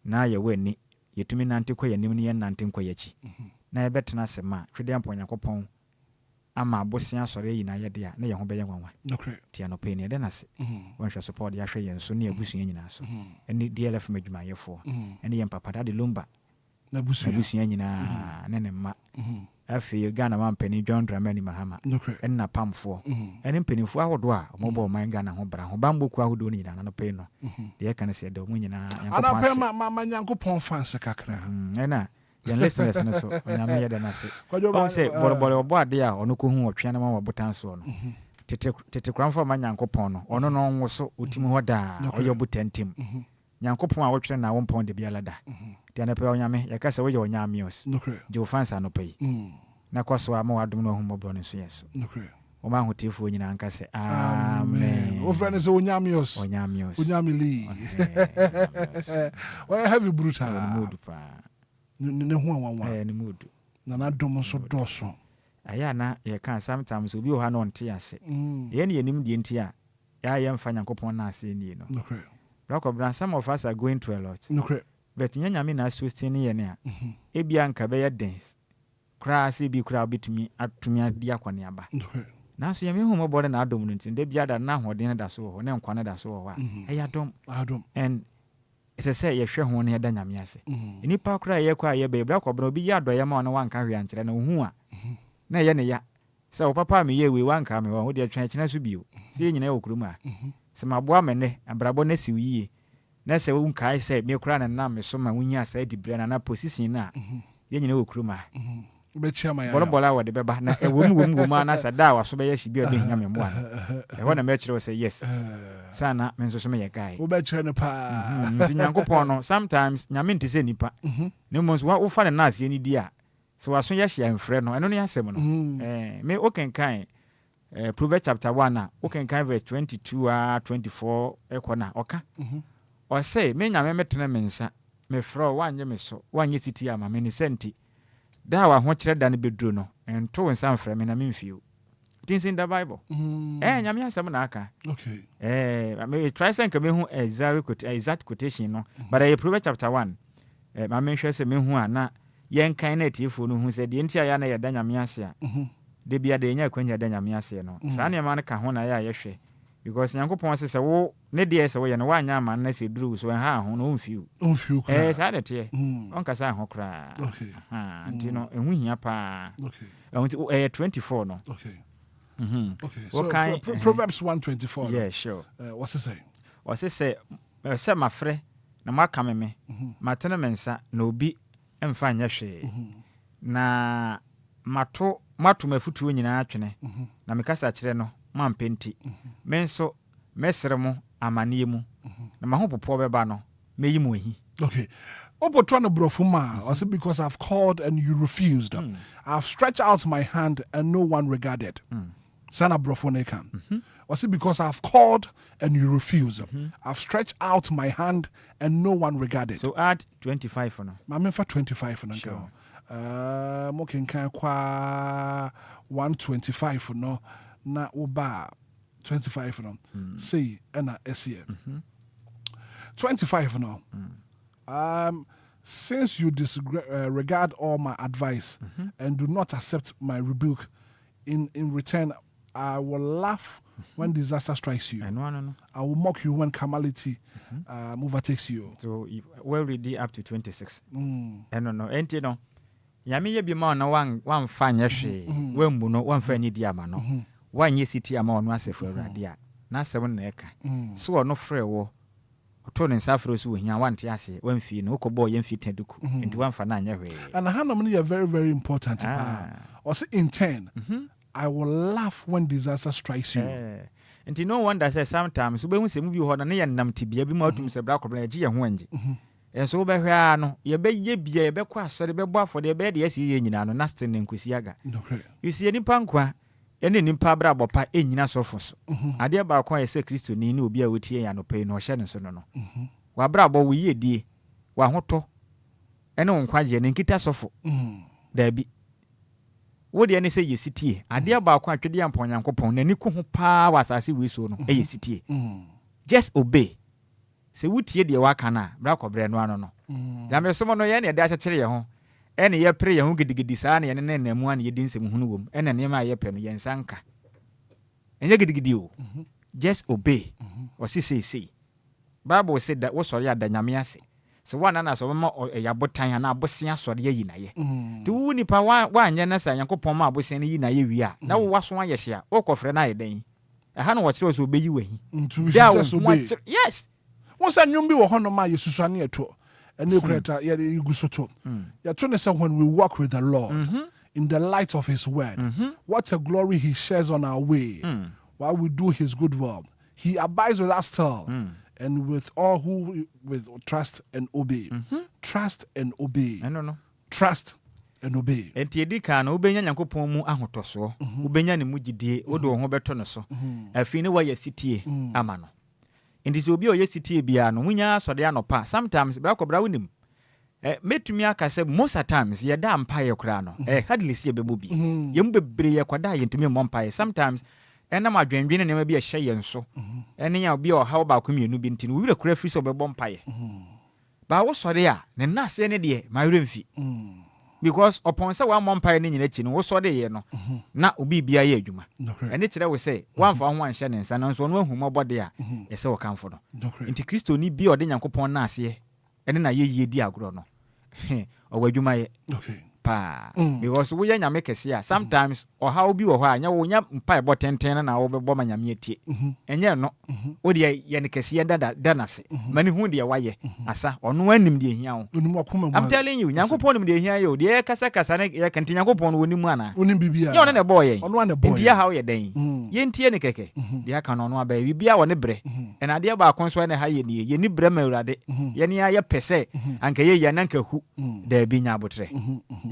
[SPEAKER 11] na ye wani yetumi nante kwa yanim ne ye nante kwa yachi na ye betena sema twede ampo Onyankopon ama abosia sore yi na ye de a na ye ho beye nwanwa tia no pe ne de na se wonhwe support ya hwe yen so ne abusuya nyina so eni DLFM adwumayefo eni ye mpapada de Lumba
[SPEAKER 10] na abusuya
[SPEAKER 11] nyina ne ma afi Ghana mampani John Dramani Mahama enna pamfo eni mpanifo ahodo a mobo man Ghana ho bra ho bamboku ahodo ni na no pe no de kan se de mu nyina
[SPEAKER 10] Yankopon ana pe ma Yankopon fans kakra
[SPEAKER 11] ena Your listeners and so onyame ye de na se. On say bolo obo ade a ono ko hu otwe na ma wabotan so no. Tete kramfo ma Nyankopon no ono no nwo so otimi ho da oye obutantim. Nyankopon a wotwe na wompon de bia lada. Ti na pe onyame ye ka se wo ye onyamios. Je ofansa no pe. Na kwaso ama wadom no humobro ne so yeso. Oma hotifo nyina anka se amen.
[SPEAKER 10] O friend is onyamios. Onyamili. Why have you brutal?
[SPEAKER 11] Mood pa.
[SPEAKER 10] Ne ho anwa.
[SPEAKER 11] Ne mood.
[SPEAKER 10] Na na dom so doso.
[SPEAKER 11] Aya na ye kan sometimes obi o ha no nte ase. Ye ne yenim die nti a ya ye mfa Nyankopon na ase ni no. Rakobra, some of us are going through a lot. But nyanyame na sustain ye ne a. Ebia nka be ye dance. Kra se bi kra bitumi atumi adi akwane aba. Na so yeme hu mobode na adom nti de bia da na hoden da so ho ne nkwane da so ho a. Eya dom. And it's a say ye hwe ho ne ye da nyame ase. Enipa kra ye kwa ye be bra kobra obi ya doye ma no wanka hwe ankyere na hu a. Na ye ne ya. Se o papa me ye we wanka me wo de atwa kyena so bio. Se ye nyina ye okurum a. Se maboa me ne abrabo na si wiye. Na se wo nkai se me kra na na me so ma wunya sa di bre na position na. Ye nyina ye okurum a. Bola wa de beba na wom na sada wa so be ye hibia be hia me mo ana e ho na me kire say yes sana me nso so me ye guy
[SPEAKER 10] wo be kire ne pa
[SPEAKER 11] Nyankopon no sometimes nyame nti se nipa ne mo so wo fa ne na ase ni di a so wa so ye hia mfre no eno ne asem no me o kenkan Proverbs chapter 1 a o kenkan verse 22 a 24 e kona oka o say me nyame metene me nsa me fro wa anye me so wa anye titi ama me ni senti da wa ho kire da ne beduro no ento nsa mfra me na me mfio. It is in the Bible. Nyame asem na aka.
[SPEAKER 10] Okay.
[SPEAKER 11] Me try say nka me hu exact quotation no. But I Proverbs chapter 1. Ma me hwe se me hu ana yen kan na tiefo no hu se de ntia ya na ye da nyame ase a. De bia de nya kwanya da nyame ase no. Sa ne ma na ka ho na ya ye hwe. Because Nyankopon se wo ne de se wo ye no wa nya ma na se duru so ha ho no mfiu.
[SPEAKER 10] Kra.
[SPEAKER 11] Sa de te. Onka sa ho kra.
[SPEAKER 10] Okay.
[SPEAKER 11] Nti no ehu hia pa.
[SPEAKER 10] Okay.
[SPEAKER 11] 24 no.
[SPEAKER 10] Okay. Okay.
[SPEAKER 11] So
[SPEAKER 10] Proverbs 1:24.
[SPEAKER 11] Yeah, sure.
[SPEAKER 10] What's it say?
[SPEAKER 11] What's it say? Say ma frɛ na maka me matene mensa na obi emfa nya hwe. Na mato mafutuo nyina atwene. Na mekasa kire no mampenti. Menso mesere mo amane mu. Na mahopopo beba no meyi mo hi.
[SPEAKER 10] Okay. Opotwana brofuma, also because I've called and you refused. I've stretched out my hand and no one regarded. Sana brofonekam. Also because I've called and you refused. I've stretched out my hand and no one regarded.
[SPEAKER 11] So add 25 for now.
[SPEAKER 10] I'm for 25 for now. Sure. Mokin kan kwa 125 for no. Na uba 25 for now. See, ena SE. 25 for now. Since you disregard all my advice and do not accept my rebuke, in return, I will laugh when disaster strikes you. I will mock you when calamity overtakes you.
[SPEAKER 11] So we'll read up to 26. No. Enti no. Yami ye bi ma na wan fa nya hwe. Wembu no wan fa ni dia ma no. Wan ye city ama no asefo awrade a. Na asem na eka. So ono frɛ wo to ne nsafro so ohia wante ase wamfi no okobo ye mfi teduku enti wamfa na anya hwe.
[SPEAKER 10] And hanam no very very important. Also in 10 I will laugh when disaster strikes you.
[SPEAKER 11] Enti no wonder say sometimes we hu se mu bi ho na ne nam tibia bi ma otum se bra kobla agi ye ho anje. Enso be hwe a no ye be ye bia ye be kwa asore be bo afode be de yesi ye nyina no na stin nkwisi aga. You see any pankwa ene nimpa bra bopa enyina sofo so. Ade ba kwa yese Kristo ni ne obi a wotie ya no pei no hye ne so no. Wa bra bo wo ye die wa hoto ene wonkwaje ne nkita sofo. Da bi wo de ne se yesitie ade ba kwa atwede ya mponyankopon na ni ku ho pa wa asase wi so no yesitie. Just obey. Se wutie de waka na bra kobre no ano no. Ya me so mo no ye ne de akyekere ye ho. Ene ye pre ye ho gidigidi saa na ye ne namu an ye di nsem hunu wom. Ene ne ma ye pe no ye nsanka. Enye gidigidi o. Just obey. Wasi say. Bible said that wo sori adanyame ase. So one na so ma ya botan na abosia sori ye yinaye. Ti wu nipa wa anye na sa Yankopon ma abosia ne yinaye wi a. Na wo waso aye hye a. Wo kofre na ye den. Aha no wo kire so obeyi wahi.
[SPEAKER 10] Yes. Wọ́n sẹ́ nyom bi wọ̀ hɔ no ma yẹ susane eto and you create you go so. You're trying to say when we walk with the Lord in the light of His word, what a glory He shares on our way while we do His good work. He abides with us still, and with all who with trust and obey. Trust and obey.
[SPEAKER 11] I don't know.
[SPEAKER 10] Trust and obey.
[SPEAKER 11] Enti edi ka na obenya Nyankopɔn mu ahotoso, obenya ne mu gidie, odo ho beto no so. Afi ne wa yesitie ama no. Enti se obi o yesitie bia no munya asode anopa. Sometimes bra kobra wonim. Metumi aka sɛ most of times ye da mpaye kra no. Hardly see bebo bi. Yem bebre ye kwada ye ntumi mmɔ mpaye. Sometimes ɛna ma dwendwene ne ma bi ɛhyɛ yɛn so. Ɛne ya obi o ha ba ko mienu bi ntini. Wi rekura free so bɛbɔ mpaye. Ba wo sɔre a ne nase ne de ma remfi. Because upon say one monpire ni nyina chi no wo sɔre ye no. Na obi bia ye adwuma. Ɛne kyerɛ wo sɛ wan fa ho anhyɛ ne nsa no nso no ahumɔbɔ de a ɛsɛ wo kamfo no. Nti Kristo ni bia ɔde Nyankopɔn na ase ɛne na ye yie di agorɔ no. Ɔwɔ adwuma ye. Pa. Because we nyame kɛse a sometimes ɔha obi wɔ hɔ a nya wo nya mpa ɛbɔ tenten na wo bɛbɔ ma nyame atie. Ɛnyɛ no. Wo de ye ne kɛse da na se. Mani hu de wayɛ asa ɔno anim de hia wo. I'm telling you Nyankopɔn nim de hia yo de kasa ne ye kɛnti Nyankopɔn no onim ana.
[SPEAKER 10] Onim bibia.
[SPEAKER 11] Ye ɔno na ɛbɔ yɛ.
[SPEAKER 10] Ɔno na ɛbɔ.
[SPEAKER 11] Nti ya ha wo yɛ den. Ye ntie ne kɛkɛ. De aka no ɔno aba bibia wɔ ne brɛ. Ɛna de ba akon so na ha yɛ nie. Ye ni brɛ ma Awurade. Ye ne ya pɛsɛ anka ye ya nanka hu da bi nya abotre.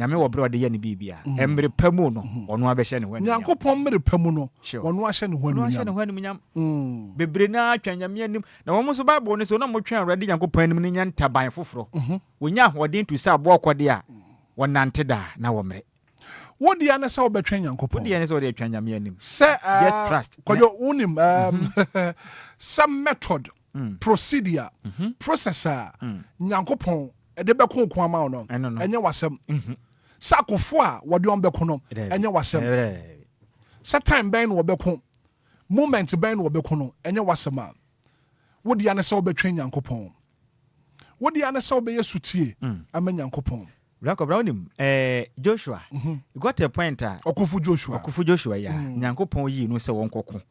[SPEAKER 11] Nyame wɔ brɛ ɔde yɛ ne bibia. Emre pamu no ɔno abɛhyɛ ne hɔ.
[SPEAKER 10] Nyankopɔn mmere pamu no ɔno ahyɛ ne hɔ
[SPEAKER 11] no. Ɔno ahyɛ ne hɔ ne nyam. Bebre na atwa nyame anim. Na wɔn so Bible ne so na mo twa Awurade Nyankopɔn anim ne nya ntaban foforo. Wonya hoɔden tu sɛ abo akɔde a wɔnante da na wɔmre.
[SPEAKER 10] What the answer sɛ wobɛtwa Nyankopɔn?
[SPEAKER 11] What the answer sɛ wɔde atwa nyame anim?
[SPEAKER 10] Sɛ
[SPEAKER 11] just trust.
[SPEAKER 10] Kɔdwo wonim some method, procedure, process a Nyankopɔn ɛde bɛko ko ama wo no. Ɛnyɛ wasɛm. Sɛ akofo a wɔde wɔn bɛko no ɛnyɛ wasɛm. Sɛ time bɛn no wɔbɛko, moment bɛn no wɔbɛko no ɛnyɛ wasɛm a. What the answer sɛ wobɛtwa Nyankopɔn? What the answer sɛ wobɛyɛ sutie ama Nyankopɔn?
[SPEAKER 11] Joshua, you got a point.
[SPEAKER 10] Okufu
[SPEAKER 11] Joshua, ya. Nyankopɔn yi no sɛ wɔn kɔko.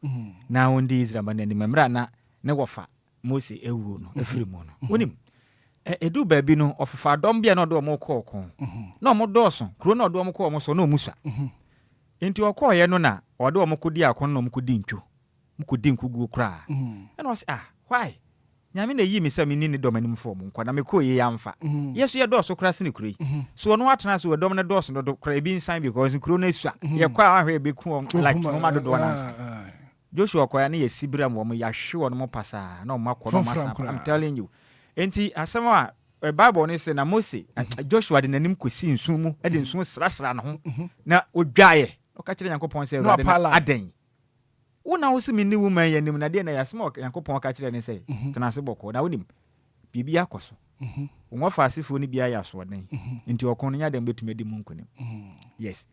[SPEAKER 11] Na wɔn de Israel man ne memra na ne wɔfa Mose ewu no efiri mu no. Wonim edu baabi no ɔfafa dɔm bia na ɔde wɔn kɔɔ. Na wɔn dɔɔso, kuro na ɔde wɔn kɔɔ wɔn so na wɔn sua. Enti ɔkɔɔ no na ɔde wɔn kɔdi akɔn na wɔn kɔdi ntwo. Wɔn kɔdi nkugu kra. Ɛna wɔsɛ why? Nyame na yi me sɛ me ni ne dɔm anim fɔ mu nkɔ na me kɔ ye yamfa. Yesu ye dɔɔso kra sene kuro yi. So ɔno atena so dɔm ne dɔɔso no do kra ebi nsan because kuro na sua. Ye kɔ a ahwe be ku like no ma do do na nsan. Joshua kɔ ya na ye sibira mo ya hwe ɔno mo pasa na ɔmo akɔ no masa. I'm telling you. Enti asɛm a Bible ne sɛ na Mose Joshua de nanim kɔsi nsu mu de nsu srasra no ho na odwae. Ɔka kyerɛ Nyankopɔn sɛ Awurade adan. Una wo se me ni woman ya nim na de na ya sma Yankopɔn ka kire ne sɛ tena se bɔkɔ na wonim bibia akɔso wo fa asefo ni bia ya so den nti ɔkɔ no nya dem betumi di mu nkonim yes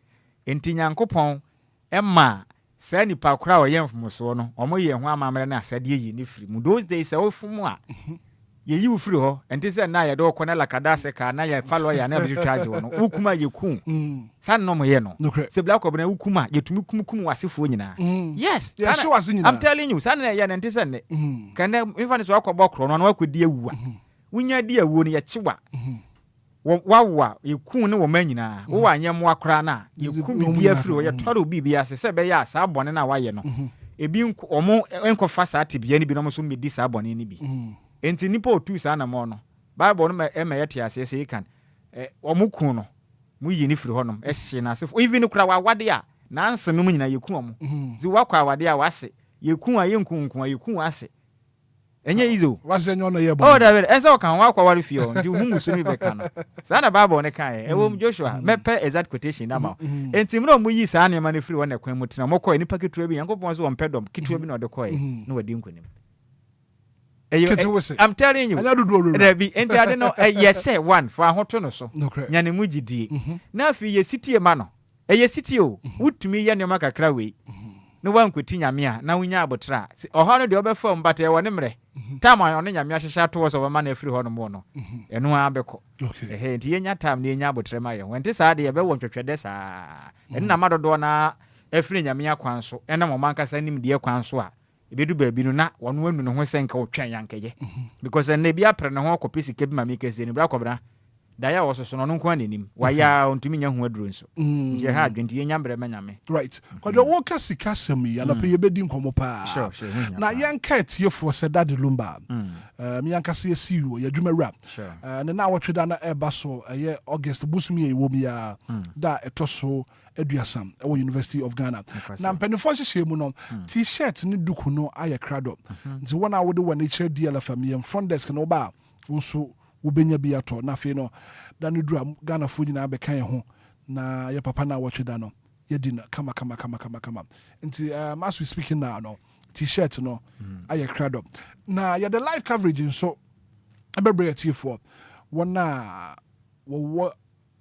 [SPEAKER 11] nti Yankopɔn ɛma saa nipa kora o yɛn mfoso no ɔmo yɛ ho amamre na asade yi ni firi mu those days sɛ wo fom a ye yi wo firi hɔ enti sɛ na yɛ de ɔkɔ na lakada se ka na yɛ follow ya na bi charge wo no wukuma ye ku san no mo ye no se black obna wukuma yetumi kum wasefo nyina yes I'm telling you san na yɛ na enti sɛ ne kan na infani so akɔbɔ kro no na wakɔdi awua wunya di awuo no yɛ kyewa wawa ye ku ne wo manyina wo wa anyem akora na ye ku bibia firi hɔ yɛ tɔre bibia se sɛ bɛ yɛ asa bɔne na wayɛ no ebi ɔmo enkofa saa tibia ni bi no mo so medi saa bɔne ni bi enti nipa otu saa na mo no Bible no ma yete ase se kan omuku no mu yi ni firi honom ehye na ase even kura wade a na ansem mu nyina yeku omo zi wakwa awade a wase yeku a yenkunku a yeku ase enye izo
[SPEAKER 10] wase nyo no ye bo
[SPEAKER 11] oh David ese kan wakwa ware fio ndi hu musu ni beka no saa na Bible ne kan ewom Joshua mepe exact quotation na ma enti mu no mu yi saa ne ma ne firi wona kwan mu tena mokɔ nipa ketua bi Yankopɔn so ompedom ketua bi na ode kɔe na wadi nkonim I'm telling you. Enti ade no yes say one for ahoto no so. Nya ne mu gidie. Na afi ye city ma no. Ye city o. Wutumi ye ne ma kakra we. No wan kwoti nyame a na wonya abotra. Oho no de obefam but e wone mre. Time on nyame ahyehya to so ma na afiri ho no mo no. Eno a beko. Enti ye nya time na ye nya abotra ma ye. Wente saa de ye be wo ntwetwede saa. Eno na madodo na afiri nyame akwan so. Ena mo mankasa nim de akwan so a ebedu baabi no na wono anu no ho senka wo twan yankeye because na bia pre ne ho akopesi ke bi ma mekese ni bra kobra da ya wo soso no nko anenim wa ya ontumi nya ho aduro nso nti ha adwenti ye nyambre manyame
[SPEAKER 10] right kwado wo ka sika semi ya na pe ye bedi nkomo pa na yanka etiefo se Daddy Lumba mi yanka se CEO ya dwuma rap ne na wotweda na eba so ye August busumi e wo mi ya da etoso aduasam e wo University of Ghana na mpenifo hye mu no t-shirt ni duku no aye krado nti wona wo de wona chere DLFM ye front desk no ba wo so wo benya bi ato na fe no da no dura Ghana fo nyina be kan ho na ye papa na wotweda no ye di na kama nti as we speaking now no t-shirt no aye krado na ye the live coverage so abebre atiefo wona wo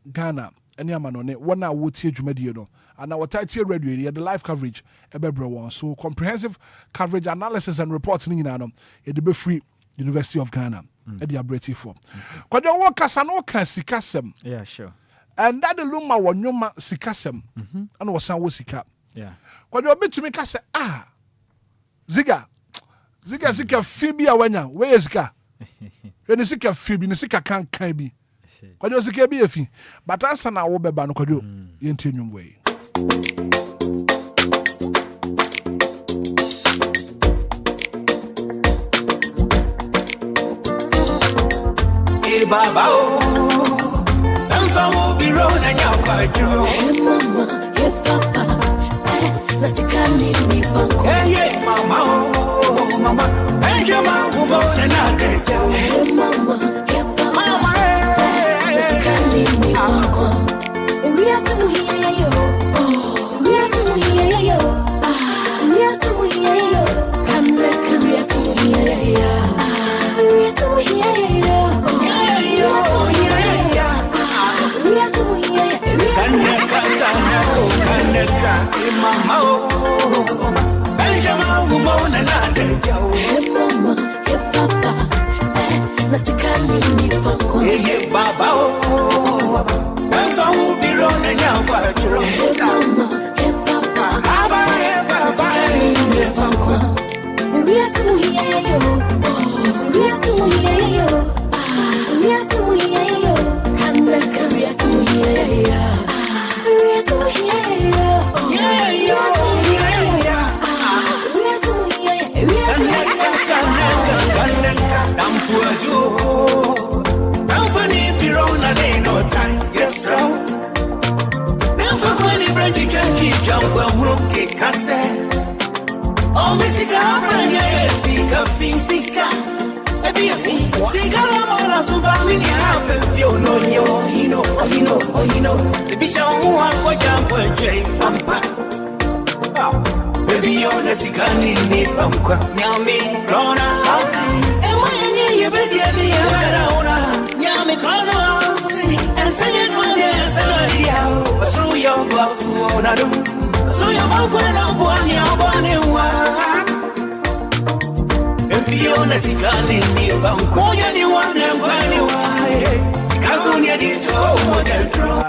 [SPEAKER 10] Ghana any amanone wona wo tie dwumadie no and our title radio ye the live coverage ebebre won so comprehensive coverage analysis and reporting nyina no ye de be free University of Ghana e de abreti for kwadwo wo kasa no ka sikasem
[SPEAKER 11] yeah sure
[SPEAKER 10] and that the Lumba wonyoma sikasem and wo san wo sika
[SPEAKER 11] yeah
[SPEAKER 10] kwadwo betumi kasa ziga fibi awanya we sika we sika fibi ne sika kan bi kwadwo sika bi efi but ansa na wo beba no kwadwo yenti nwumwe
[SPEAKER 8] Baba oh, dansa wo biro na nyakwajo. Hey mama, hey papa, nasikani ni banko. Hey mama oh, mama, Benjamin wo na nakeja. Hey mama, hey papa, nasikani ni banko. We are so here yo, we are so here yo, we are so here yo. Kamera so here yo, we are so here yo.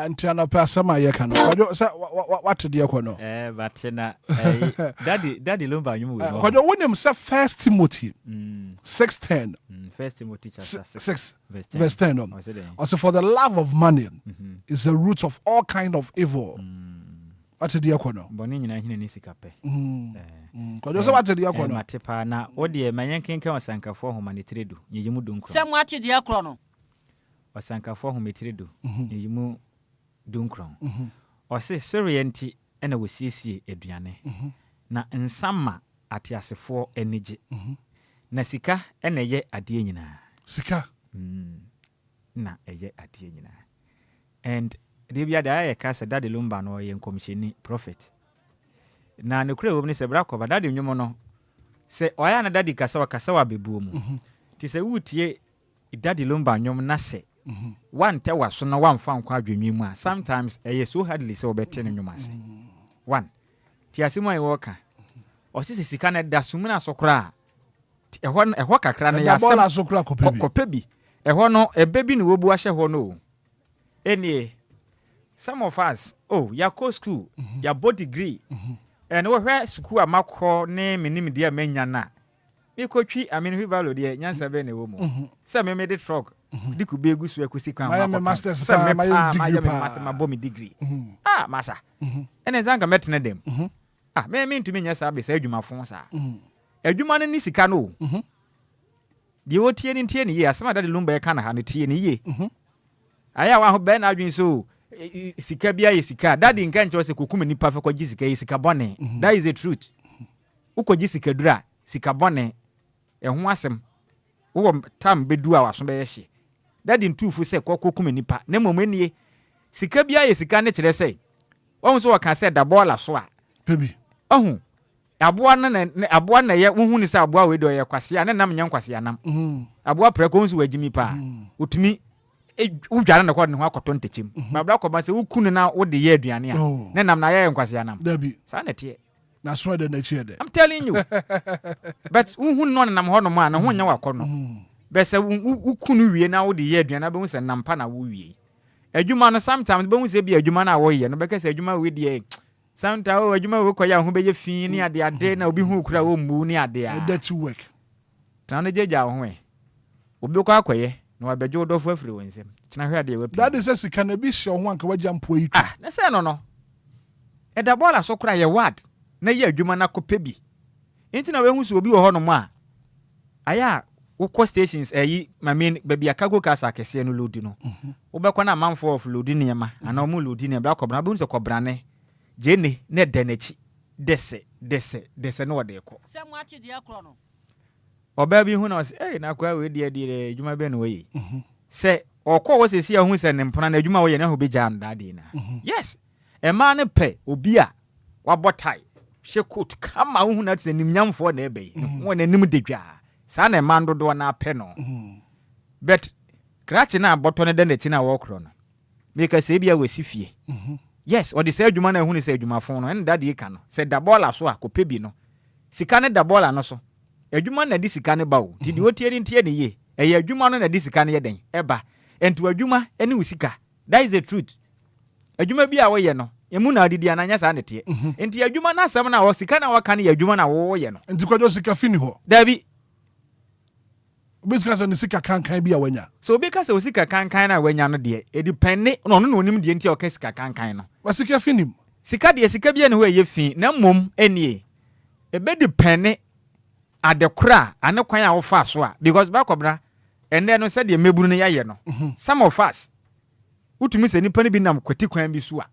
[SPEAKER 10] Antiana pasama ye kan kwadwo sa what de kono
[SPEAKER 11] but na daddy Lumba nyum we
[SPEAKER 10] kwadwo wonim sa First Timothy 6:10
[SPEAKER 11] First Timothy chapter
[SPEAKER 10] 6 verse 10 also for the love of money is the root of all kind of evil what de kono
[SPEAKER 11] boni nyina hine ni sikape
[SPEAKER 10] kwadwo sa what de kono
[SPEAKER 11] matepa na odi manyenkenken wasankafo humanitredu nyimu dunkro
[SPEAKER 12] sem what de kono
[SPEAKER 11] wasankafo humanitredu nyimu dunkron ose sorienti ena wosiesie aduane na nsama atiasefo enige na sika ena ye ade nyina
[SPEAKER 10] sika
[SPEAKER 11] na eye ade nyina and de bia da ya kasa Daddy Lumba no ye commissioni prophet na ne kure wo ni se bra ko ba Daddy nwumo no se oya na Daddy kasa wa bebuo mu ti se wutie Daddy Lumba nwum na se one te waso na one fa nkwa adwenwi mu a sometimes so hardly say obete no nwumase one ti asemu ayi woka osisi sika na da sumuna sokora ehɔ kakra na ya
[SPEAKER 10] bola sokora
[SPEAKER 11] kopebi ehɔ no ebebi ne wobu ahye hɔ no any some of us ya go school ya body degree And where school a macro name in dear Menyana. You could treat, I mean, we value the Yansa Bene woman. Some made it frog. They could be a goose where could see
[SPEAKER 10] I am a master,
[SPEAKER 11] my bommy degree. Ah, massa. And as Anka met them. Ah, may mean to me, yes, I'll be said you my phone, sir. A human in Nisicano. The old tea in 10 years, some of the Lumba can have a tea in a year. I have one who Ben Adrian so. Sikabia isika daddy nkanche wose kokuma nipa fa kwaji sika isika bone that is the truth ukoji sika dura sika bone ho asem wo tam bedu a waso be yehye daddy ntufu se kokuma nipa na momanie sika bia isika ne kire sei won so waka se da bola so a
[SPEAKER 10] baby
[SPEAKER 11] ohu aboa na ye wohu ni se aboa we do ye kwase a ne nam nya kwase anam aboa preko nso wagimi pa utumi udwane na kwado ne ho akoto ntechim babra kwaba se ukunu na wode ye aduane a ne nam na ye nkwase anam
[SPEAKER 10] dabi
[SPEAKER 11] sa na tie
[SPEAKER 10] na so de na chie de
[SPEAKER 11] I'm telling you but unhu no nam ho no ma na ho nya wakono be se ukunu wie na wode ye aduane be hu se nampa na wo wie adwuma no sometimes be hu se bi adwuma na wo ye no be ka se adwuma we de sometimes adwuma we koya ho be ye fi ni ade na obi hu kura wo mbu ni ade a
[SPEAKER 10] dirty work
[SPEAKER 11] tan na jeja ho e obi ko akoye no abejo do fu afiri wonsem kina hwe ade wapi
[SPEAKER 10] that is a cannabis ho anka waja mpo yi
[SPEAKER 11] ah na se no e da bola so kura ye word na ye adwuma na kope bi enti na we hu so obi wo ho no mo a aya wo ko stations ayi ma mean baby akago kasa akese no load no wo be ko na manfo of load ni ma ana mo load ni bra kobra bu nse kobrane jene ne denachi dese no wode ko
[SPEAKER 12] se mo achi de akro no
[SPEAKER 11] oba bi hu na se eh na kwa we de adwuma be no we se okọ wo se si ahu se ne mpona na adwuma wo ye na ho be jan dade na yes e ma ne pe obi a wabotai she coat kama hu na tse nimnyamfo na ebe wo na nim dedwa sa na ma ndodo na pe no but krachi na aboto ne de na chi na wo kro no make se bia we sifie yes o de se adwuma na hu ne se adwuma fon no en dade ka no se da bola so akope bi no sika ne da bola no so adwuma na di sika ne ba wo ti di otie ni tie ne ye eye adwuma no na di sika ne ye den eba ento adwuma ene usika that is the truth adwuma bi a wo ye no emu na adidi ananya sa ne tie enti adwuma na asem na wo sika na waka ne adwuma na wo ye no
[SPEAKER 10] enti kwajo sika fini ho
[SPEAKER 11] dabi
[SPEAKER 10] obi kasa ne sika kankan bi a wanya
[SPEAKER 11] so obi kasa sika kankan na wanya no de e depende no no onim de enti o ka sika kankan no
[SPEAKER 10] wa sika finim
[SPEAKER 11] sika de sika bi a ne ho ye fi na mom enie e be depende adekura ane kwan a wo fa so a because ba kobra ene no se de meburu ne yaye no some of us utumi se nipa ne bi nam kwati kwan bi so a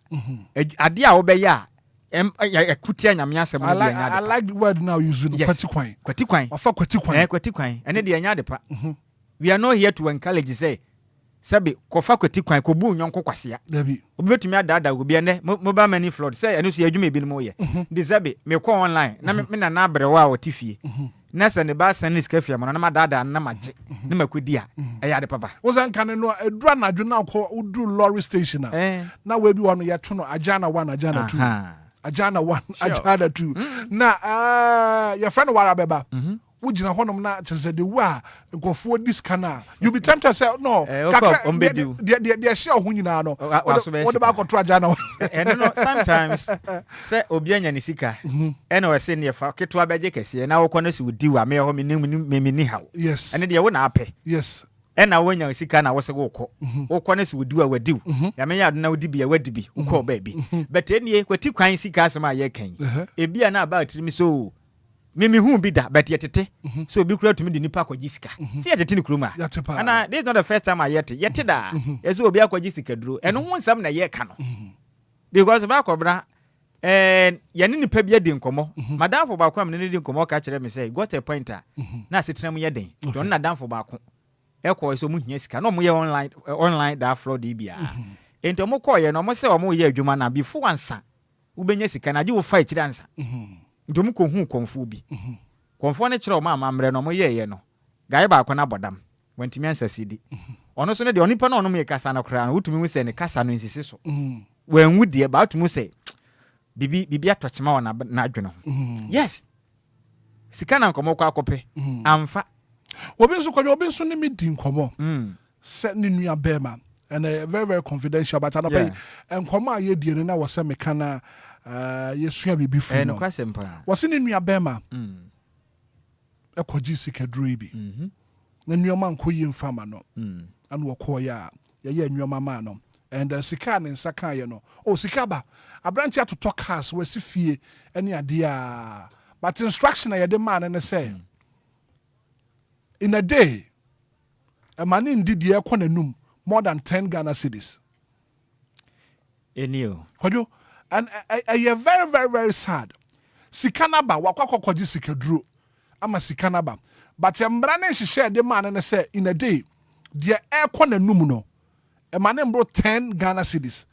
[SPEAKER 11] ade a wo be ya ekutia nyame asem no de nya
[SPEAKER 10] I like the word now use kwati kwan
[SPEAKER 11] wafa kwati kwan ene de nya de pa we are not here to encourage say sabi kofa kwati kwan ko bu nyonko kwasea
[SPEAKER 10] dabi
[SPEAKER 11] obetumi adada obi ene mobile money flood say ene so adwuma bi no mo ye de sabi me ko online na me na abrewa o tifie na se ne ba sanis kafia mo na madada na maje na makodi a eya de papa
[SPEAKER 10] wo san kan no edura na dwena ko udu lorry station na we bi wono ye to no ajana 1 ajana 2 ajana 1 ajana 2 na your friend wara beba wujina honom na chese de wa nkofo diskana you be tempted say no de share ho nyina no what about ko to ajana
[SPEAKER 11] and no sometimes say obi anya ni sika ene we se ne fa keto abeje kese na wo kono se wudi wa me ho me ni hawo
[SPEAKER 10] yes
[SPEAKER 11] ene de wo na ape
[SPEAKER 10] yes
[SPEAKER 11] ena wonya sika na wo se wo kono se wudi wa wadi ya me ya na wudi bi ya wadi bi wo ba bi but enie kwati kwan sika asema ye kan ebia na about mi so mimi hu bi da but yetete so bi kura tumi di nipa akwaji sika si yetete ni kuruma ana this is not the first time I yete da yeso obi akwaji sika duro eno hu nsam na ye ka no because ba akobra yani nipa bi ade nkomo madamfo ba kwa me ne di nkomo ka kire me say got a pointer na setenam ye den don na damfo ba ko ekwo so mu hia sika no mo ye online da fraud bia ento mo ko ye no mo se o mo ye adwuma na before ansa wo benya sika na je wo fa kire ansa ntom ko hu konfu bi konfu ne kire o ma amamre no mo ye no gae ba ko na bodam wantimi ansa sidi ono so ne de onipa na ono me kasa na kra na wutumi hu se ne kasa no nsisi so wanwu de ba wutumi se bibi atochema wana na adwene yes sika na nkomo kwa akope amfa
[SPEAKER 10] obi nso ne me di nkomo se ne nua bema and very very confidential but anapa nkomo aye die na wo se meka na yesua bibi fu
[SPEAKER 11] no kwasempa
[SPEAKER 10] wose ne nua bema ekoji sikaduro bi na nneoma nko yi mfama no anu wokọ ya ye nneoma ma no and sika ne nsaka ye no sika ba abranti atoto cars wasi fie ene ade a but instruction ye de man ne say in a day a man indeed ye ekọ nanum more than 10 Ghana cedis
[SPEAKER 11] enio
[SPEAKER 10] kojo and I very very very sad sikana ba wakwakokoji sikaduro ama sikana ba but mbra ne hihye de man ne say in a day de ekọ nanum no a man bro 10 Ghana cedis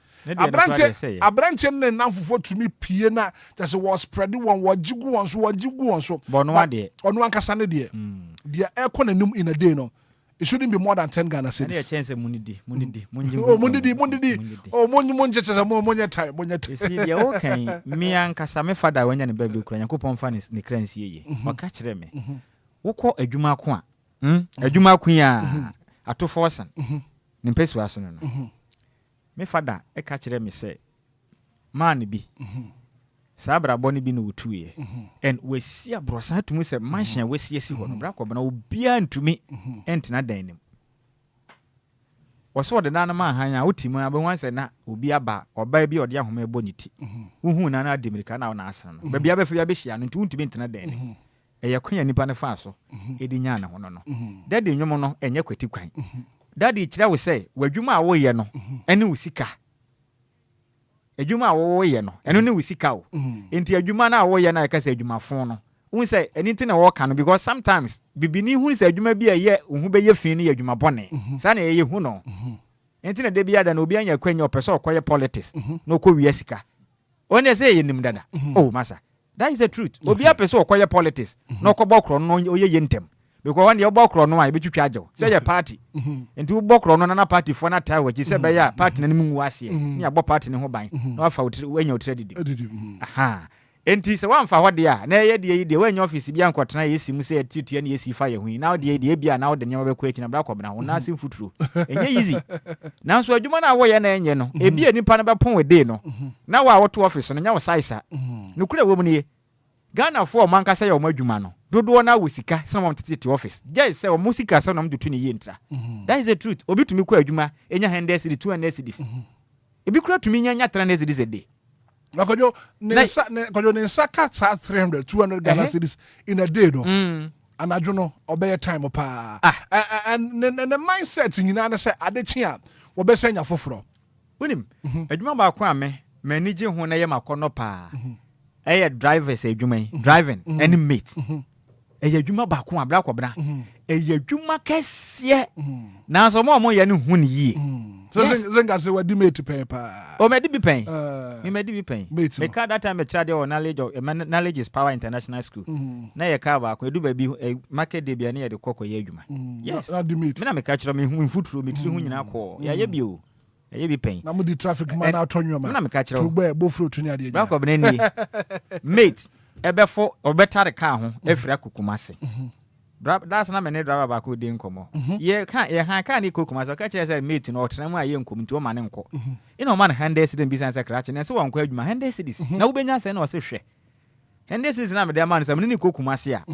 [SPEAKER 10] abranche ne namfofo tumi pie na just was spreading one wajigu one so
[SPEAKER 11] bono ade
[SPEAKER 10] ono ankasa ne de ekọ nanum in a day no it shouldn't be more than 10 Ghana cedis.
[SPEAKER 11] Any chance munidi.
[SPEAKER 10] Monye time.
[SPEAKER 11] See, the okay. Me ankasa me father when you baby kura Nyankopon fa ne kransie ye. Waka kire me. Wokọ adwuma ko a. Adwuma ko ya ato forsen. Ne pesu aso no. Me father e ka kire me say man bi. Sabra boni bi no wutuye and we see abrosa to me say mansion we see ho no bra ko na obia ntumi entina dan nim woso de na ma hanya wotimu abewan say na obi aba oba bi ode ahoma ebo nyiti huhu na na America na na asana no ba bia be fia be hia no ntumi entina dan nim eye kwanya nipa ne fa so edi nya na ho no daddy nwom no enye kwati kwan daddy kira we say wadwuma a wo ye no ene usika adwuma wo ye no eno ne wusika o enti adwuma na wo ye na ka se adwuma fon no hu se eni na wo ka no because sometimes bibini hu se adwuma bi ye hu be ye fin ne adwuma bone sa na ye hu no enti na de bi ada na obi anya kwanya opese okoye politics na okọ wi asika one se ye nim dada oh masa that is the truth obi apese okoye politics na okọ kro no oye ye ntem because when you bokro no a betwitwa ajo say your party enti wo bokro no na party for na tie wachi say be ya party na nimu ase ni abo party ne ho ban na wafa wanya utredi aha enti se wamfa ho de a na ye de de wanya office bia nkotena yesi mu say titua na yesi fa ye hu na de bia na wo de nyama be kwa na bra kwabna ho na sim futuro enye easy na so adwuma na wo ye na enye no ebi anipa na be pon we de no na wa wo to office no nya wo saisa no kura wo mu ne Ghana for man ka say o madwuma no dodo na wo sika se mo tete office just say o musika se no mo dutu ne yentra that is the truth obi tumi kwa adwuma enya 100 cedi 200 cedis ebi kura tumi nya 300 cedis a day
[SPEAKER 10] nakojo ne saka 300 200 Ghana cedis in a day no anadwo no obey time pa and the mindset nyina na say adechi a wo be senya foforo
[SPEAKER 11] unim adwuma ba kwa me manage ho na ye makono pa drivers adwuma driving any mate adwuma ba ko abra kwabra adwuma kese na so mo ye ne hu ne yie
[SPEAKER 10] zenga se wadi mate pa
[SPEAKER 11] o me di bi pen me di bi pen me ka that time me chade o knowledge is power international school na ye ka ba ko edu ba bi market day bia ne ye de kokko ye adwuma yes me na me ka kira me hu mfuturo me tiri hu nyina ko ya ye bi o ye bi pen
[SPEAKER 10] na mo di traffic man atonyo ma
[SPEAKER 11] na me ka kira
[SPEAKER 10] to gbe bofro to ne ade
[SPEAKER 11] ba ko bena ni mate ebefo obetare ka ho efira kukumase that's na me ne driver ba ko de nkomo ye ka ni kukumase ka kire say mate no otena mu aye nkom nti o ma ne nko ina o ma 100 cedis bi san say krache na se won kwa adwuma 100 cedis na wo benya say na o se hwe 100 cedis na me de ma no say me ni kukumase a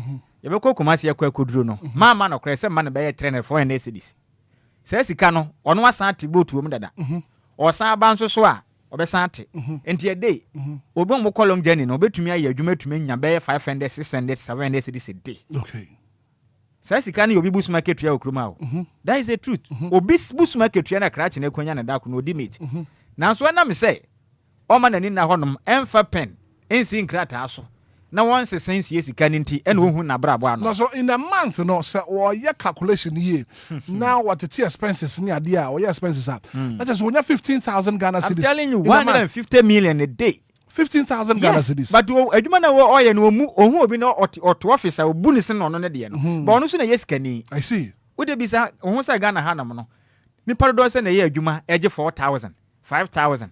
[SPEAKER 11] ye be kukumase ya kwa koduro no mama no kire say ma ne be ye 300 400 cedis say sika no ono asan te botu mu dada o san ba nso so a obesan ate enti a day obo mo column journey no obetumi aye adwuma tumi nya be 500 600 700 cedis a day
[SPEAKER 10] okay
[SPEAKER 11] say sika na obi bus market ya okruma o that is the truth obi bus market ya na krache na kwanya na dako no odi mate na so na me say o ma nani na honom emfa pen ensi nkrata aso na one sense sika nti ene ohun na brabo ano
[SPEAKER 10] no so in a month no say or your calculation here now what the expenses ni ade a or your expenses are that is when you 15,000 Ghana cedis
[SPEAKER 11] I'm telling you 150 million a day
[SPEAKER 10] 15,000 Ghana cedis
[SPEAKER 11] but adwuma na wo oye no mu ohun obi na auto officer obu ni se no no de no but onu so na yesika ni
[SPEAKER 10] I see
[SPEAKER 11] wo de bi sa ohun sa Ghana ha na mo no ni parado se na ye adwuma eje 4,000 5,000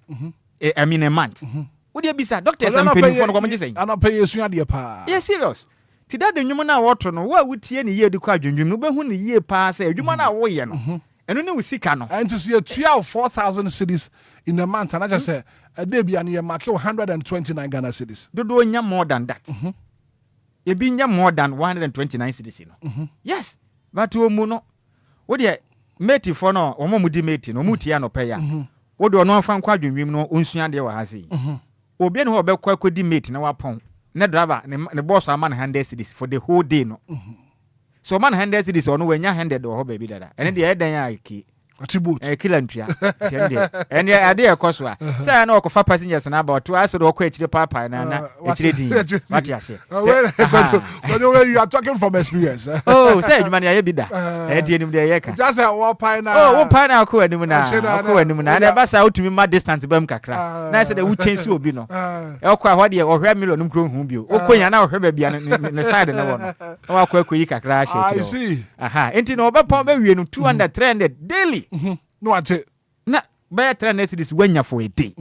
[SPEAKER 11] I mean a month what do you be say doctors and penny for no come say
[SPEAKER 10] I not pay you soon ade pa
[SPEAKER 11] yes serious ti da de nwum na wo to no wo awutie ne ye de kwa adwundwum no be hu ne ye pa say adwuma na wo ye no eno ne usika no
[SPEAKER 10] and to see a 4,000 cedis in a month and I just say a debut and you mark 129 Ghana cedis.
[SPEAKER 11] Do nya more than that. You be nya more than 129 cedis no. Yes. But you no. What ye mate for no omo mudi mate no mutia no pay ya. What do no fan kwadwinwim no onsua de wa ha sei. Obi ne ho be kwa kwadi mate na wapon. Ne driver ne boss aman 100 cedis for the whole day no. So man 100 cedis ono wanya 100 ho baby dada. Ene de edan ya ki.
[SPEAKER 10] Attribute.
[SPEAKER 11] Kila ntua. And ya ade ekoso a. Say na okofa passengers na about to aso do ko echire papa na echire din. What you say?
[SPEAKER 10] You are talking from experience.
[SPEAKER 11] Oh, say you man ya bi da. E die nim de ye ka.
[SPEAKER 10] Just say one pine na.
[SPEAKER 11] Oh, one pine na ko anim na. Ko anim na. Na ba sa utumi ma distance bam kakra. Na say de wo change obi no. E okwa ho de ohwe million num kro hu bi o. Okonya na ohwe ba bia ne side na wo no. Wa kwa koyi kakra she
[SPEAKER 10] I see.
[SPEAKER 11] Enti no obepon ba wie no 200 300 daily.
[SPEAKER 10] No ate.
[SPEAKER 11] Na buy 300 cedis wanya for a day.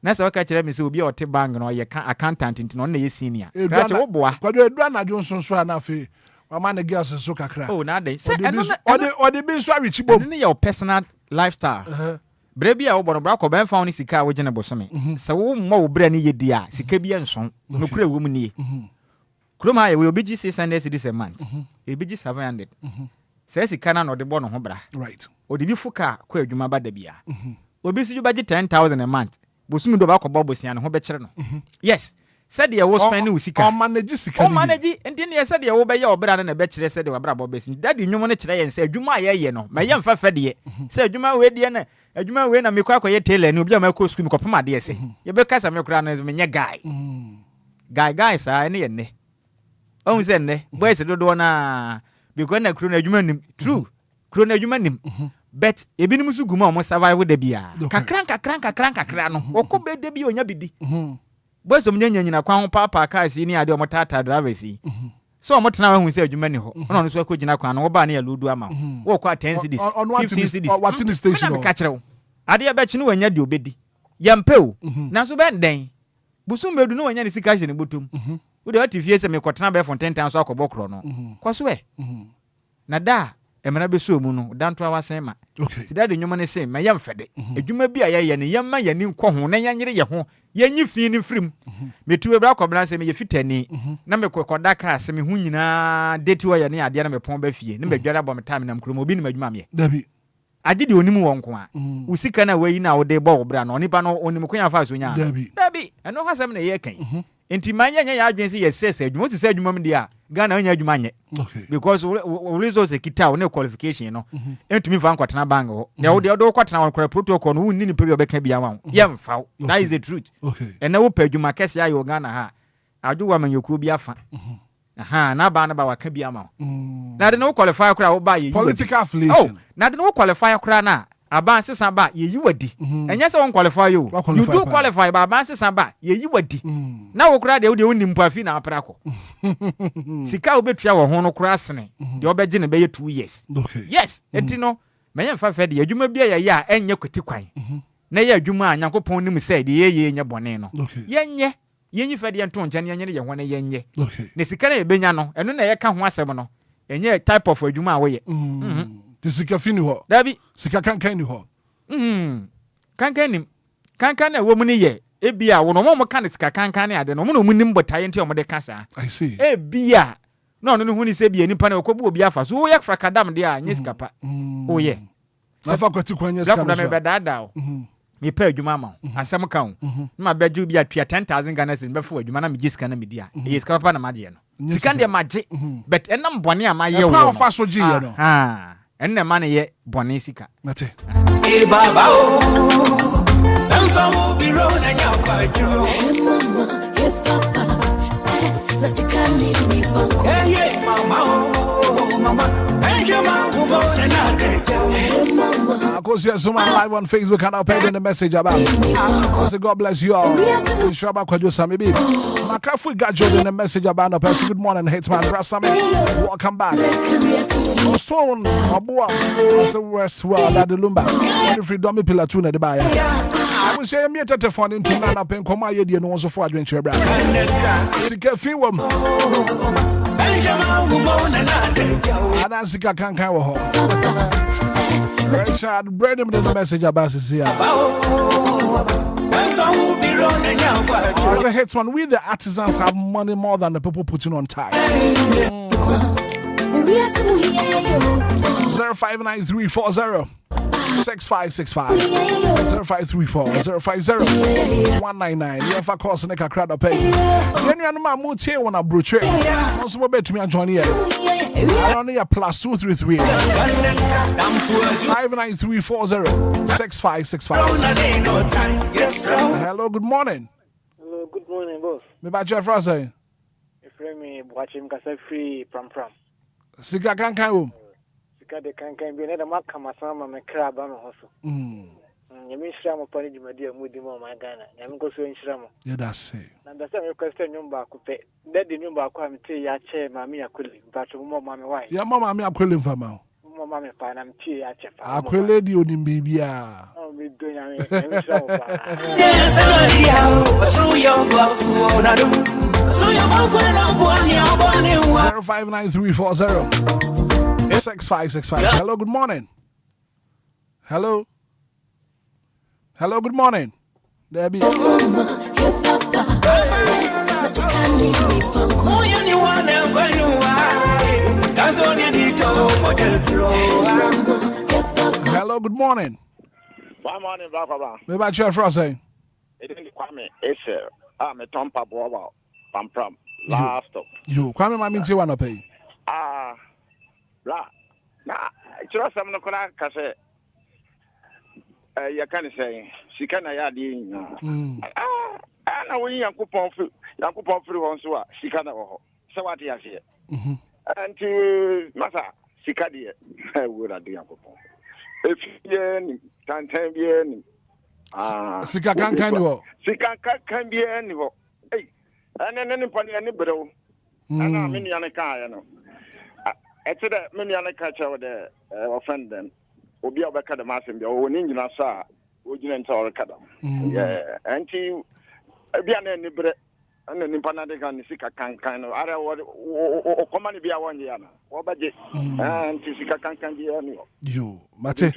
[SPEAKER 11] Na say waka kire me say obi ote bank no ye kan accountant nti no na ye senior. Ra che wo boa.
[SPEAKER 10] Kwado edura na jonson so na fe. Mama na girls so kakra.
[SPEAKER 11] Oh na dey.
[SPEAKER 10] Say ode bi so awichi bom.
[SPEAKER 11] Ne your personal lifestyle. Bra bia wo bono bra ko ben fa woni sika wo gene bosome. Say wo mo wo bra ne ye di a sika bia nson. No kura wo mu nie. Kroma ye we obi gi 600 cedis a month. E bi gi 700. Say sika na no de bono ho bra.
[SPEAKER 10] Right.
[SPEAKER 11] Odi bi fuka ko adwuma ba da bia. Obi si ju ba gi 10,000 a month. Bosumi do ba ko bobosia ne ho be kire no. Yes. Said ye wo spend wo sika.
[SPEAKER 10] O manage sika.
[SPEAKER 11] O manage enti ne said ye wo be ye obra na be kire said ye obra bobosia. Daddy nwom ne kire ye say adwuma ye no. Ma ye mfa fede ye. Say adwuma we de na adwuma we na me kwa ye tailor ne obi ma ko school me ko pema de say. Ye be kasa me kura na me nye guy. Guy sa ne ye ne. On say ne. Boys do na because na kro na adwuma nim. True. Kro na adwuma nim. Bet ebinim su guma o survive de bia. Kakran no. Okobbe de bia onya bidi. Boys om nyanyina kwa ho papa car si ni ade o tata driver si. So o tena hu se adwuma ni ho. Ono no so akogina kwa no wo ba na ya ludu ama. Wo kwa 10 cedis. 15 cedis.
[SPEAKER 10] What in the station?
[SPEAKER 11] Na ka kire wo. Ade ya be chi no wanya de obedi. Yampe o. Na so be den. Busum bedu no wanya ni sika hye ne botum. Wo de atifie se me kotena be for 10 times akobọ kro no. Kwa so e. Na da emena be so mu no danto awasen ma.
[SPEAKER 10] Okay.
[SPEAKER 11] Ti da de nwoma ne se me yam fede. Adwuma bi aye ye ne yamma yani nkọ ho na yanyere ye ho. Yanyi fi ni frim. Metu ebra kobra se me ye fitani. Na me kokoda ka se me hu nyina date wo ye ne ade na me pon ba fie. Ne me dwara bo me time na mkrom obi ne madwuma me.
[SPEAKER 10] Dabi.
[SPEAKER 11] Age de onimu won ko a. Usika na wayi na wo de bo obra na onipa no onimu ko fa so nya. Dabi. Eno ha sem na ye kan. Enti manya nya ya adwen se ye sese adwuma se adwuma me dia Ghana anya adwuma nye.
[SPEAKER 10] Okay.
[SPEAKER 11] Because results ekita wo ne qualification no. Entumi fa nkwatena bang ho. Ya wo de do kwatena won kwara protocol no wunni ni pe bi obeka bia wa. Yem fa. That is the truth.
[SPEAKER 10] Okay.
[SPEAKER 11] And na wo pa adwuma kese ya yo Ghana ha. Adwo manyoku bi afa. Na ba na ba waka bi ama. Na de no qualify kwara wo ba ye.
[SPEAKER 10] Political affiliation.
[SPEAKER 11] Oh, na de no qualify kwara na aban sesa ba ye yi wadi. Enye se won qualify you. You do qualify ba aban sesa ba ye yi wadi. Na wo kwara de wo de wonni mpafi na apra ko. Sika obetua wo ho no kwara sene. De obeje ne be ye 2 years.
[SPEAKER 10] Okay.
[SPEAKER 11] Yes, enti no me ye mfa fe de adwuma bia ye ya enye kweti kwan. Na ye adwuma a Nyankopon nim se de ye nya bone no. Yenye yenyi fe de nto nche ne yenye ye ho ne yenye.
[SPEAKER 10] Okay.
[SPEAKER 11] Ne sika na ebenya no eno na ye ka ho asem no. Enye type of adwuma a wo ye.
[SPEAKER 10] The sika fini ho.
[SPEAKER 11] Dabi.
[SPEAKER 10] Sika kankan ni ho.
[SPEAKER 11] Kankan nim. Kankan na wo mu ni ye. Ebia wo no mo kan sika kankan na ade no mo no mu nim botaye nti o mo de kasa.
[SPEAKER 10] I see.
[SPEAKER 11] Ebia. No no hu ni se bia nipa na okobu obi afa. So wo yak frakadam de a nye sika pa. O ye.
[SPEAKER 10] Na fa kwati kwanya sika no.
[SPEAKER 11] Da me bedada o. Me pa adwuma ma. Asem ka o. Na ba ju bia tua 10,000 Ghana cedis be fo adwuma na me gisika na me dia. E sika pa na ma de no. Sika de ma je. But enam bone a ma ye wo.
[SPEAKER 10] Pa fa so je ye no.
[SPEAKER 11] Enne man ye bone sika.
[SPEAKER 10] Mate.
[SPEAKER 8] E baba o. Danfa wo biro na nya kwajo. Mama, e papa. Na sika ni banko. Eh mama o, mama. Benjamin wo bona na keja. Mama.
[SPEAKER 10] Of course, yes, someone live on Facebook and I'll pay them the message about. Say God bless you all. Shabba Kwajo Sami B. Makafu got you in the message about. Good morning, Hitman. Brasami. Welcome back. Stone, Obua, the West World at the Lumba. Free Domi Pillar Tuna the buyer. I will say, I'm here to phone into Nana Pen Koma Yedi and also for adventure. Sika Fiwam. And I Sika Kankawa. Richard, bring him the message about this here. As a Hitman, we the artisans have money more than the people putting on time. 05934 6565 0534 050 199. You have a course in a crowd of pay. Genuine man, mood here when I broach it. Also, bet to me and Johnny. I only a +233 59340 6565. Hello, good morning.
[SPEAKER 12] Hello, good morning, boss.
[SPEAKER 10] Me ba Jeff Rose.
[SPEAKER 12] If me watching kasa free pram.
[SPEAKER 10] Sika kan
[SPEAKER 12] Sika de kan bi na da maka masama me kra ba no hoso. Nyame nhira mo pani jumadi amudi mo ma Ghana. Nyame ko so nhira mo.
[SPEAKER 10] Yeah, that's it.
[SPEAKER 12] Na da say me question nyumba ko pe. Daddy nyumba ko am tie ya che ma me yakuli. But mo ma me why?
[SPEAKER 10] Ya mama me akwele mfama.
[SPEAKER 12] Mo ma me pa na me tie ya che fa.
[SPEAKER 10] Akwele di onim bibia.
[SPEAKER 12] Oh me do nyame nhira mo pa.
[SPEAKER 8] Yes, I know you. Through your love for na do. So your love for no one
[SPEAKER 10] 059340 6565. Hello, good morning. Hello. Hello, good morning. Debbie. Hello, good morning.
[SPEAKER 13] One morning, Baba.
[SPEAKER 10] Maybe I share for saying.
[SPEAKER 13] It didn't come in. It's I'm a Tom Papa. Pam. Last stop.
[SPEAKER 10] You come in my meeting one pay.
[SPEAKER 13] Blah. Nah, just I'm not gonna say. You can say she can add in. I know we Yanko Pomfrey once. She can so what he has here. And to Massa, she can hear. I would have the Yanko Pom. If you can be any.
[SPEAKER 10] She can be any. Hey, and then any bro. And I'm in the car, you know. It's that many other catcher with the offend them. Obia beka the mass and the own engine sa ojina nta orkada yeah anti bia na ni bre na ni panade kan sika kan no ara o komani bia wonye ya na wo baje anti sika kan bia ni yo mate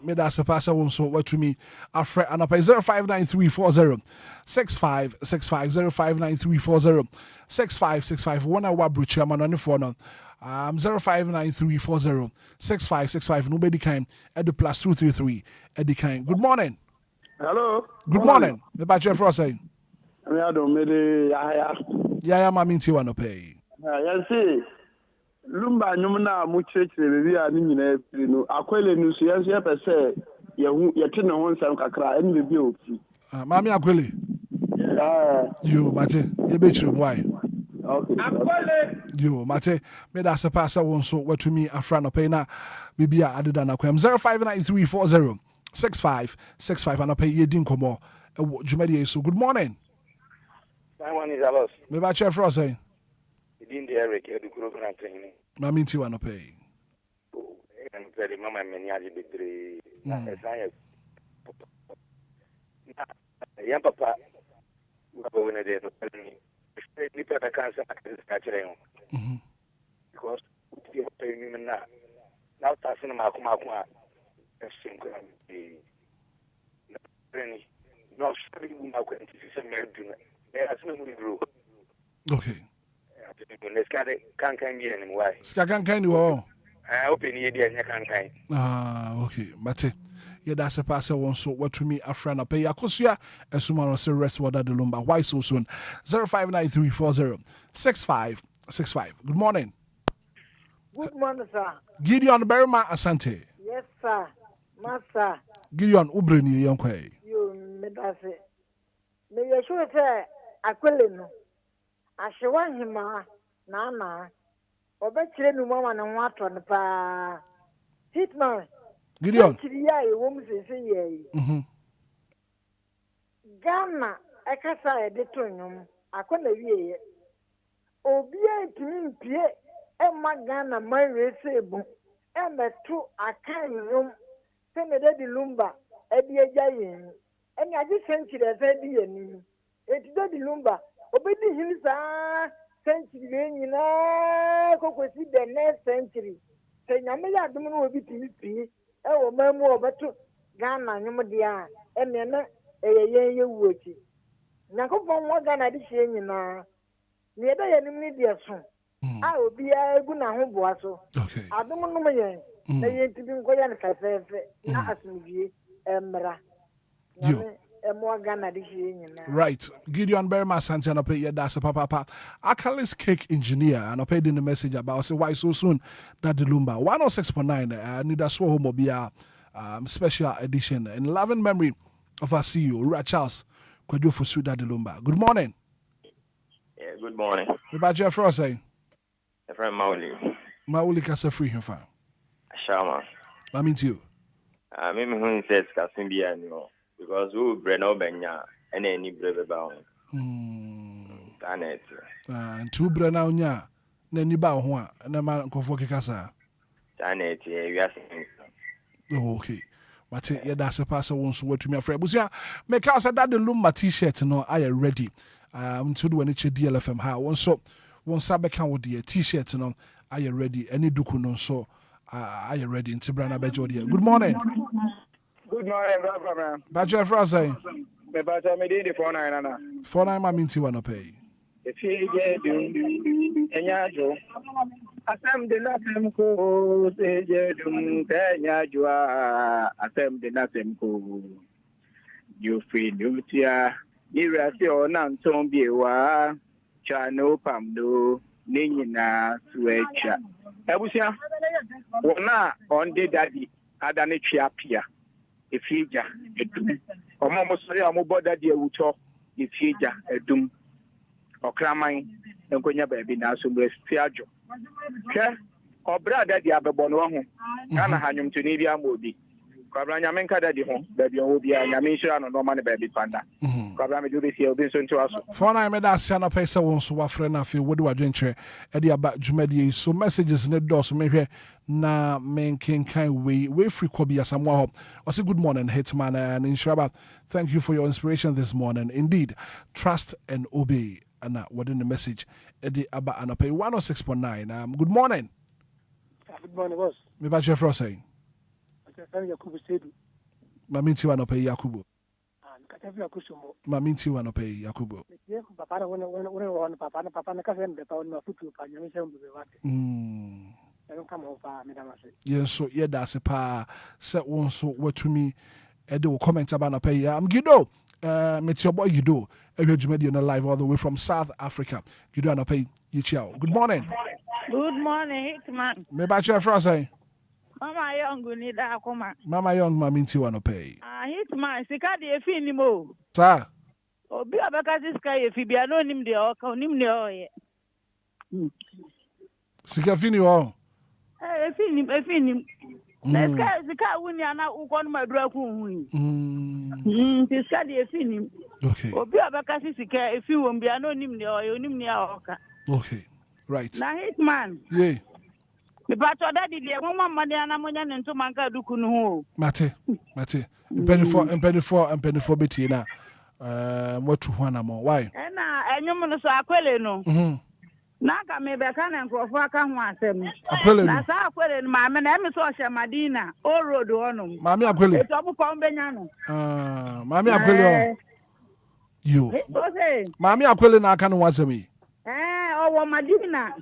[SPEAKER 10] me da se pasa won so watumi afre anapa 059340 6565 059340 6565 one hour brucha manone for no 059340 6565. Nobody can at the +233 at the kind. Good morning.
[SPEAKER 14] Hello.
[SPEAKER 10] Good morning. The Bachelor Frost saying.
[SPEAKER 14] I don't maybe
[SPEAKER 10] Yeah, my mean to pay.
[SPEAKER 14] I see. Lumba Numana Muchich, the Nina, Aquele News, yes, per se, your tin on some cacra and review.
[SPEAKER 10] Mammy Aquili. You, Mate, you bet you why. You, Mate, made us a passer one so what to me a friend of payna Bibia added an aquam 059340 6565 and I pay ye dinko more. Jumedi, so good morning.
[SPEAKER 15] My one is a loss.
[SPEAKER 10] Maybe I share for saying.
[SPEAKER 15] Within the Eric, you do grow training.
[SPEAKER 10] Mammy, too, and I pay.
[SPEAKER 15] And very mama, many are the three. Young papa, when a day to tell me. Because you are paying him now. Passing him out, no,
[SPEAKER 10] okay.
[SPEAKER 15] Can't be anyway.
[SPEAKER 10] Skakan can you all?
[SPEAKER 15] I open the idea and can't.
[SPEAKER 10] Okay, Mate. Yeah, that's a passer one so what to me a friend of pay Akosia as soon as the rest what the Lumba. Why so soon? 059340 6565. Good morning.
[SPEAKER 16] Good morning, sir.
[SPEAKER 10] Gideon Berma Asante.
[SPEAKER 16] Yes, sir. Master.
[SPEAKER 10] Gideon Ubreni Yonkwe.
[SPEAKER 16] You made us say. May you sure say Aquilino. I shall want him, Nana. Or bet you any woman and water on the pa. Hitman.
[SPEAKER 10] Gideon.
[SPEAKER 16] Ghana, I can't say a detonum. I couldn't be Obia to me, Pierre, and my Ghana, my raceable, and the two I can't room, send a daddy Lumba, Eddie Jayan, and I just sent you as Eddie and it's daddy Lumba, obey him, sir, century, you know, the next century. sɛ nyame yɛ adom no obi tumi pii ɛwɔ man mu ɔbɛto Ghana nwom deɛ a ɛnɛ na ɛyɛ yɛn yɛwu akyi Nyankopɔn mmɔ Ghana de hyɛ nyinaa neɛ ɛda yɛnim ne deɛ so a obiara egu na ho boa so adom nom yɛn na yɛntumi nkɔyɛ no fɛfɛɛfɛ na asomdwie mmra nyame ɛmmoa Ghana de hyɛ nyinaa.
[SPEAKER 10] Right. Gideon Berma Santana pay yeah, that's a papa. Akalis Cake Engineer and I paid in the message about say why so soon that the Lumba 106.9 Anidaso Wɔhɔ special edition in loving memory of our CEO Ra Charles Kwadwo for that the Lumba. Good morning.
[SPEAKER 15] Yeah, good morning.
[SPEAKER 10] About Jeff Rossay.
[SPEAKER 15] My friend Mauli.
[SPEAKER 10] Mauli Kasa free him fan.
[SPEAKER 15] Shama.
[SPEAKER 10] I mean to you.
[SPEAKER 15] Maybe who says Kasimbia no. Because we bring no benya and any brave about.
[SPEAKER 10] And two brena nya na ni ba ho a na ma nkofo kekasa.
[SPEAKER 15] Janet, we are saying.
[SPEAKER 10] Oh, okay. But yeah, that's a pass one so to me afraid. Busia make us that the Lumba t-shirt no I am ready. To do any DLFM ha one so one sabe kan with the t-shirt no I am ready. Any duku no so I am ready into Brana Bejo. Good morning.
[SPEAKER 17] Good morning, brother.
[SPEAKER 10] Bajo Frase.
[SPEAKER 17] Me bacha me di 49 na.
[SPEAKER 10] 49 ma minti wa no pay.
[SPEAKER 17] If you get do enyajo. Asem de na sem ko se je dum enyajo asem de na sem ko. You free nutia ni rasi ona nton biewa cha no pamdo ni nyina suecha. Ebusia wona on de daddy adane twa pia. Efija edum omo mo sori amo boda de awuto efija edum okraman enkonya baabi na so mrestiajo ke obra da de abebo no ho kana hanyum tuni bia mobi kwabra nyame nka da de ho baabi o bia nyame nhira no no ma ne baabi panda kwabra me do be sie obi so nto aso
[SPEAKER 10] for na me da sia na pese won so wafre na fe wodi wadwentre e de aba dwumadi so messages ne do so mehwe na menkin kind we free Kobi Asamoah. I say good morning, Hitman and Inshaba. Thank you for your inspiration this morning. Indeed, trust and obey. And within the message, Eddie Abba Anape 106.9. Good morning.
[SPEAKER 17] Good morning, boss.
[SPEAKER 10] Me ba Jeff Rossay.
[SPEAKER 17] Yakubu Sedu.
[SPEAKER 10] Maminti Wanope Yakubu.
[SPEAKER 17] Katafi Yakusumo.
[SPEAKER 10] Maminti Wanope Yakubu.
[SPEAKER 17] Papa when Papa na kafe mbe pa on mafutu pa nyamisha mbe wate.
[SPEAKER 10] Yes, so yeah, that's a pa set one so what to me. Eddie will comment about na pay. I'm Gido. Meet your boy Gido. Every Jumedi on the live all the way from South Africa. Gido and pay you ciao. Good morning.
[SPEAKER 18] Good morning, Hitman.
[SPEAKER 10] Me ba chef Frase.
[SPEAKER 18] Mama Young need that come.
[SPEAKER 10] Mama Young Maminti wanna pay.
[SPEAKER 18] Hitman, sika de efi ni mo.
[SPEAKER 10] Sir.
[SPEAKER 18] Obi abaka sika efi bia no nim de o ka nim ne o ye.
[SPEAKER 10] Sika fini o.
[SPEAKER 18] Efi ni. Sika wuni ana ukon madura ku hu. Sika de efi ni.
[SPEAKER 10] Okay.
[SPEAKER 18] Obi abaka sika efi wo bia no nim ne o ye nim ne o ka.
[SPEAKER 10] Okay. Right.
[SPEAKER 18] Na Hitman.
[SPEAKER 10] Yeah.
[SPEAKER 18] Me pato daddy de won mama de ana monya ne nto manka duku no ho.
[SPEAKER 10] Mate. Empany for beti na what to hwana mo. Why?
[SPEAKER 18] Na enyum no so akwele no. Na ka me be ka na nkrofo aka ho asem.
[SPEAKER 10] Akwele no.
[SPEAKER 18] Na sa akwele no ma me na me so hye Madina o road honum.
[SPEAKER 10] Mami akwele.
[SPEAKER 18] E to bu ko benya no.
[SPEAKER 10] Mami akwele o. Yo. Mami akwele na aka no wasem yi.
[SPEAKER 18] O Madina.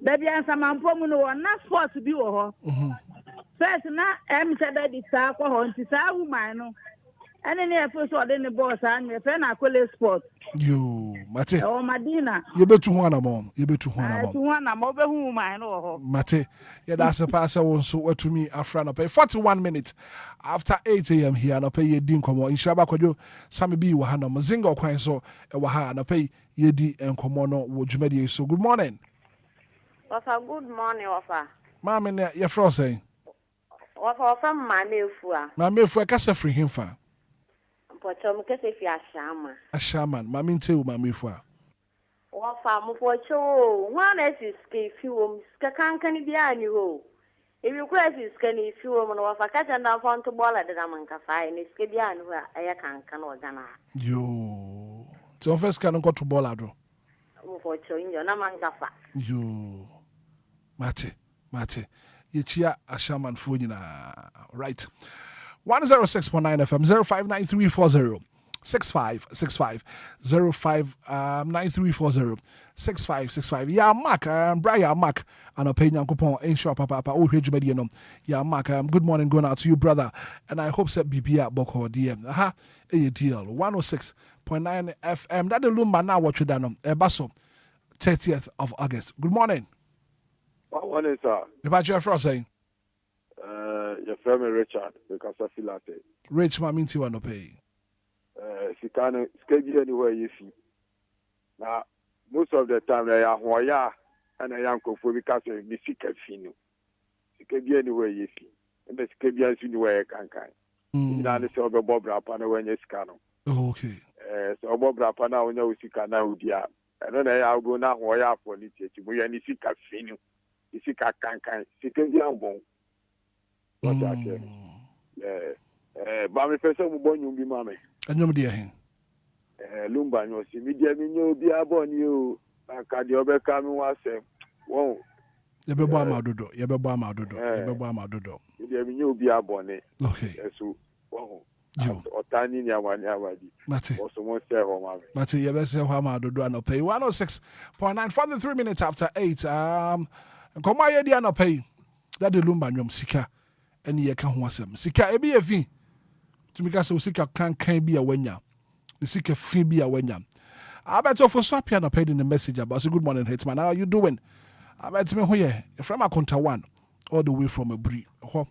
[SPEAKER 18] Baby ansamampo mu no na sports bi wo ho. First na said that the sa ko ho nti sa woman no. Ene ne efo so de ne boss an me fe na kwele sport.
[SPEAKER 10] Yo, mate.
[SPEAKER 18] O Madina.
[SPEAKER 10] You betu ho anamom. You betu ho anamom.
[SPEAKER 18] Tu ho anamom be hu woman no ho.
[SPEAKER 10] Mate. Yeah, that's a pass won so what to me afra no pay 41 minutes after 8 a.m. here no pay ye din komo. Inshaba kwadwo same bi wo ha no mzinga kwan so e wo ha no pay ye di enkomo no wo dwumadi so. Good morning.
[SPEAKER 19] Wafa, good morning, Wafa.
[SPEAKER 10] Mama, you're frozen.
[SPEAKER 19] Wafa, from my milfua.
[SPEAKER 10] My milfua, Cassa free him for.
[SPEAKER 19] Potom, Cassie, a shaman.
[SPEAKER 10] A shaman, Mammy, too, my milfua.
[SPEAKER 19] Wafa, Mufocho, one is ski fumes, Kakan behind you. If you crash is skinny fume, Wafa, catch and down to ball at the Damanka fire, and it's Skibian where I can or Ghana.
[SPEAKER 10] You. So, first can go to Bolado.
[SPEAKER 19] Mufocho in your Namangafa.
[SPEAKER 10] You. Mate. Yechia Ashaman Funyina. Right. 106.9 FM 059340 6565 059340 Yeah, Mark, Brian Mark, and a paying coupon in shop, Papa, oh, Hedge Yeah, Mark, good morning, going out to you, brother. And I hope that BB Boko DM. Aha, a deal 106.9 FM. That the Lumba now what you done, Basso, 30th of August. Good morning.
[SPEAKER 20] What morning, sir?
[SPEAKER 10] About your first saying?
[SPEAKER 20] Your friend Richard, because I feel like it.
[SPEAKER 10] Rich, my minty want to pay.
[SPEAKER 20] If you can schedule anywhere you see. Now, most of the time, they are Hoya and I am for because of the sick fino. You can be anywhere you see. And the schedule anywhere you can. You know, it's over Bob Rapana when you scan.
[SPEAKER 10] Okay.
[SPEAKER 20] So Bob Rapana, when you see Kana Udia. And then I will go now Hoya for it. You any sick fino. You see, can. You can be on bone. What I say. But my person will born you be mammy.
[SPEAKER 10] And you dear him.
[SPEAKER 20] Lumba, no, see, me, dear, me, no, be upon you. I can't the other coming was saying, whoa.
[SPEAKER 10] You be born out dodo. You be born out dodo. You be born out dodo.
[SPEAKER 20] Dear, me, no, be upon it.
[SPEAKER 10] Okay.
[SPEAKER 20] So, whoa. Or tiny, ya one, ya one.
[SPEAKER 10] Mate.
[SPEAKER 20] Or someone say, oh, mammy.
[SPEAKER 10] Mate, you better say, how much do I not pay? 106.9 for the 3 minutes after 8. Come on, you did not pay. That the Lumba nyom sika. And ye can wasem. Sika, e be a fee. To make us so Sika can't be a wenya. The Sika fee be a wenya. I bet you for swap and paid in the message about good morning, Hitman. How are you doing? I bet me where from a conta one all the way from a brie. Oh,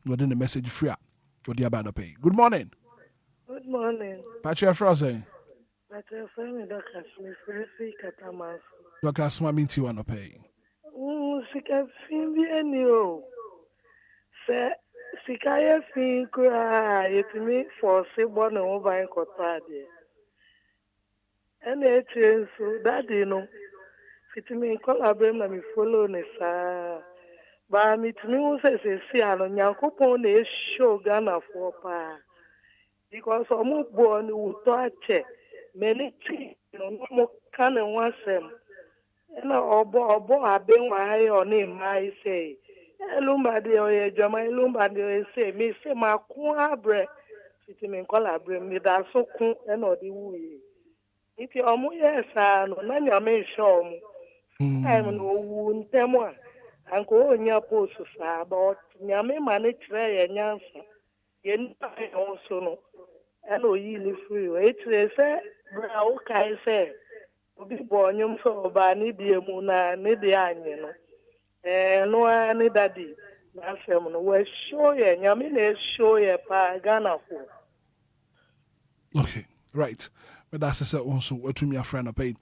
[SPEAKER 10] you're in the message free. Or the about pay. Good morning.
[SPEAKER 21] Good morning.
[SPEAKER 10] Patria Frozen.
[SPEAKER 21] Patria Friend, Dr. Smith, Katamas.
[SPEAKER 10] Dr. Smith, you want to pay.
[SPEAKER 21] Sika fee be any o. Sikaya fin kura yetimi for sebo na wo ban kota de ene eche so daddy no fitimi collaborate na mi follow ne sa ba mi timi wo se si ano Nyankopon na show Ghana for pa because omo bo ni wo to ache many things no mo kan wasem ena obo aben wa ayo ni mai say Lumba de oye jama Lumba de oye say me say ma kun abre fiti me kola abre me da so kun e no di wuye iti omu yesa no na nya me show mu time no wu ntemo anko onya post sa about nya me manage ye nyansa ye nta e so no e no yi ni free we tire say bra o kai say obi bo nyum so ba ni die mu na ni de anye no no any daddy na fem no we show ye nyame na show ye pa Ghana for.
[SPEAKER 10] Okay, right. But that's a also to me a friend of paid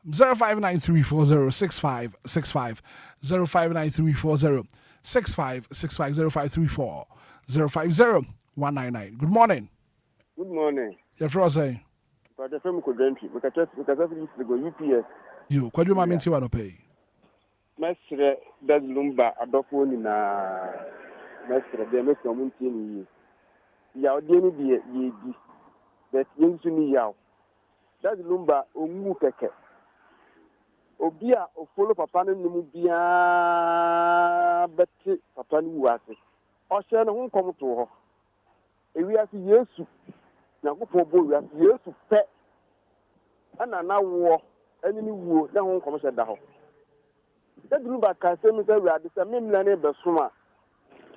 [SPEAKER 10] 0593406565 0593406565 0534 050199. Good morning.
[SPEAKER 20] Good morning.
[SPEAKER 10] You're frozen.
[SPEAKER 20] But the film could rent you because I go UPS.
[SPEAKER 10] You, what do you mean to want to pay?
[SPEAKER 20] Mestre that Lumba adofo ni na mestre de me community ni ya odi ni bi ye di but yensu ni ya that Lumba omu keke Obia o follow papa no nimu bia beti papa ni wuase o hye no nkom to ho ewi ase Yesu na kopɔ bo wi ase Yesu pɛ ana na wo ani ni wuo na ho nkom hye da ho that Lumba ka se mi se wi ade se memla ne besoma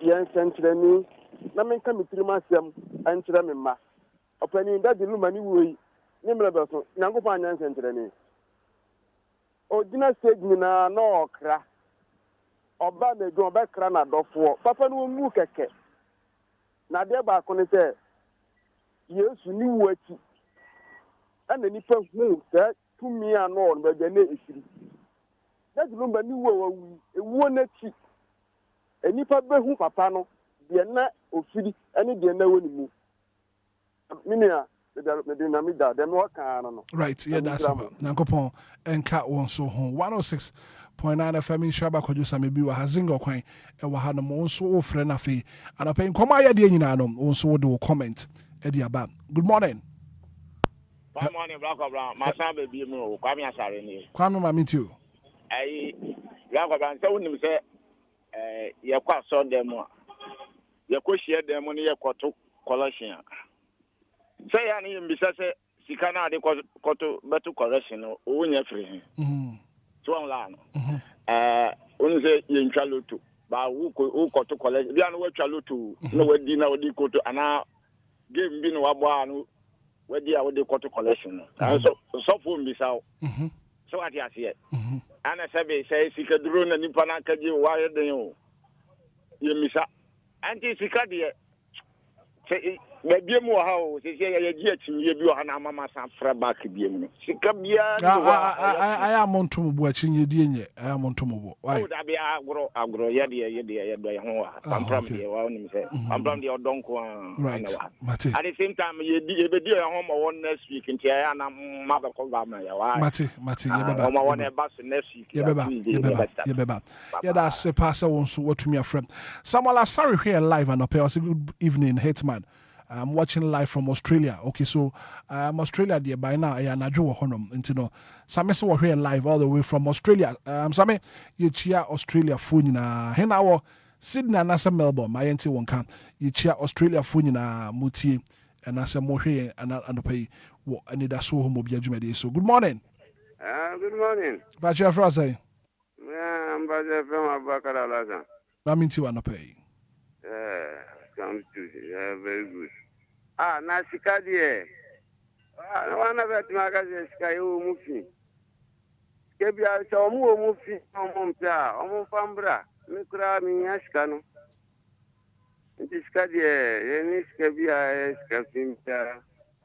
[SPEAKER 20] yen sentreni na men ka mitirima asem ankyerɛ me ma opani that Lumba ni wuo ni mla beso na kopɔ anya sentreni Odina stage na okra oba na jo be kra na dofo papa no mu keke na de ba ko ne se Yesu ni wati ana nipa hu se tumi ano on be ne esiri that Lumba ni wo ewu na chi enipa be hu papa no de na ofiri ene de na woni mu minia
[SPEAKER 10] right, yeah, that's about Nankopon and Cat one so home 106.9 FM in Shaba Kojusa maybe wa hazingo kwan e wa hana mo so friend afi and apin koma ya de nyina no so do comment e dia ba. Good morning.
[SPEAKER 22] Good morning, Black Brown. My son baby mo kwame asare ni.
[SPEAKER 10] Kwame ma meet you.
[SPEAKER 22] Ai Black Brown say wonim say
[SPEAKER 13] yɛkɔ asɔ dɛm a yɛkɔ hyia dɛm no yɛkɔto collection sɛ yɛ ne yɛmbisa sɛ sika no ade kɔto bɛto collection no ɔwɔ nya firi so wɔn la no ɔno sɛ yɛntwa loto ba wokɔto collection bia no watwa loto na wadi na wodi koto anaa game bi no wabɔ a no wadi a wodi kɔto collection no so sɔfo mbisa wo so ate aseɛ ana sɛ be sɛ sika duro na nipa na kaje wo ayɛ den o yɛmisa anti sika deɛ sɛ bia mu ha o sɛ yɛgye akyinye bi wɔ ha na mama san fra back bia mu sika bia
[SPEAKER 10] aya montom bo akyinye die nye aya montom bo why
[SPEAKER 13] o da bia agro yɛde ho pampram deɛ wa onim sɛ pampram deɛ ɔdɔnko a at the same time yɛbɛdi ho ma won next week nti aya na maba ko ba ma ya wa
[SPEAKER 10] mate yɛbɛba
[SPEAKER 13] ma won e ba so next week
[SPEAKER 10] yɛbɛba yɛda se pass won so watumi afrem Samuel Asari here live and up. I say good evening Hitman. I'm watching live from Australia. Okay, so Australia there by now. Anidaso Wɔhɔ no. Samese were here live all the way from Australia. Same ye chia Australia phone na. Hena wo Sydney and asa Melbourne. My enti won kan ye chia Australia phone na mutie and asa mo here and pay wo Anidaso Wɔhɔ Obia dwumade. So good morning.
[SPEAKER 1] Good morning.
[SPEAKER 10] Bacha Frasa.
[SPEAKER 1] I'm Bacha from Abakara Laza.
[SPEAKER 10] Maminti wa no pay.
[SPEAKER 1] Sounds good. Very good. Na sika die. Wana vet magaze sika yo mufi. Kebia so mu mufi ompia, omfambra. Mikra mi yashika no. Nti sika die, yeni sika bia sika simpia.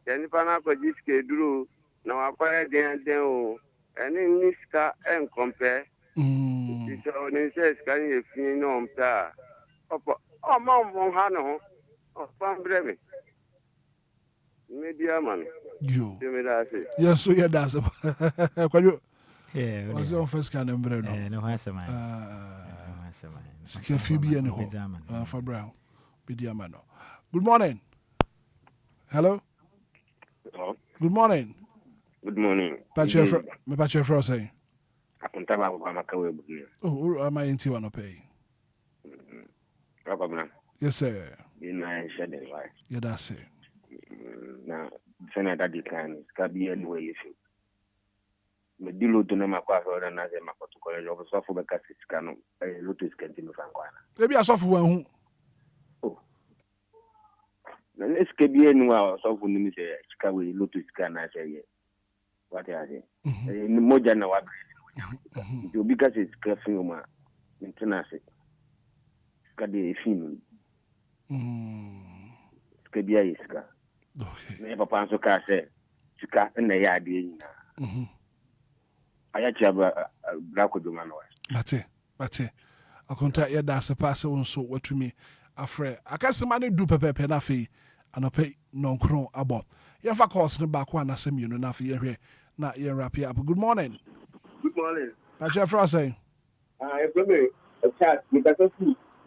[SPEAKER 1] Yani pana ko jiske duro na wakwa den o. Eni ni sika en compare. Nti so ni sika ni fi no ompia. Opo mom hano fambreme media man
[SPEAKER 10] yo yes so that's kwayo was on first can embre no
[SPEAKER 11] no hasema
[SPEAKER 10] sika fibi ene ho fabra media man. Good morning. Hello. Good morning. Pacha Fro say
[SPEAKER 1] apunta ba kwa makawe bu
[SPEAKER 10] oh am I into one pay yes sir
[SPEAKER 1] in I said it right
[SPEAKER 10] yeah that's it
[SPEAKER 1] na senator decline skabi anyway you should me dilo to na makwa so na ze makoto college of so for beka sika no lotus kentino frankwana
[SPEAKER 10] maybe asofu wan hu
[SPEAKER 1] oh na skabi anyway so for ni se sika we lotus kana say what are they ni moja na wapi ndio because it's crafting ma maintenance kadi film skabia iska okay me papa anso ka se sika na ya ade nyina aya chia bra ko duma no
[SPEAKER 10] mate akonta ya da se pass won so watumi afre akasema ne du pepepe na fe anope nonkron abo ye fa course ne ba ko anasem yenu na fe ye hwe na ye wrap up. Good morning. Pacha Frasa
[SPEAKER 1] I probably a chat because of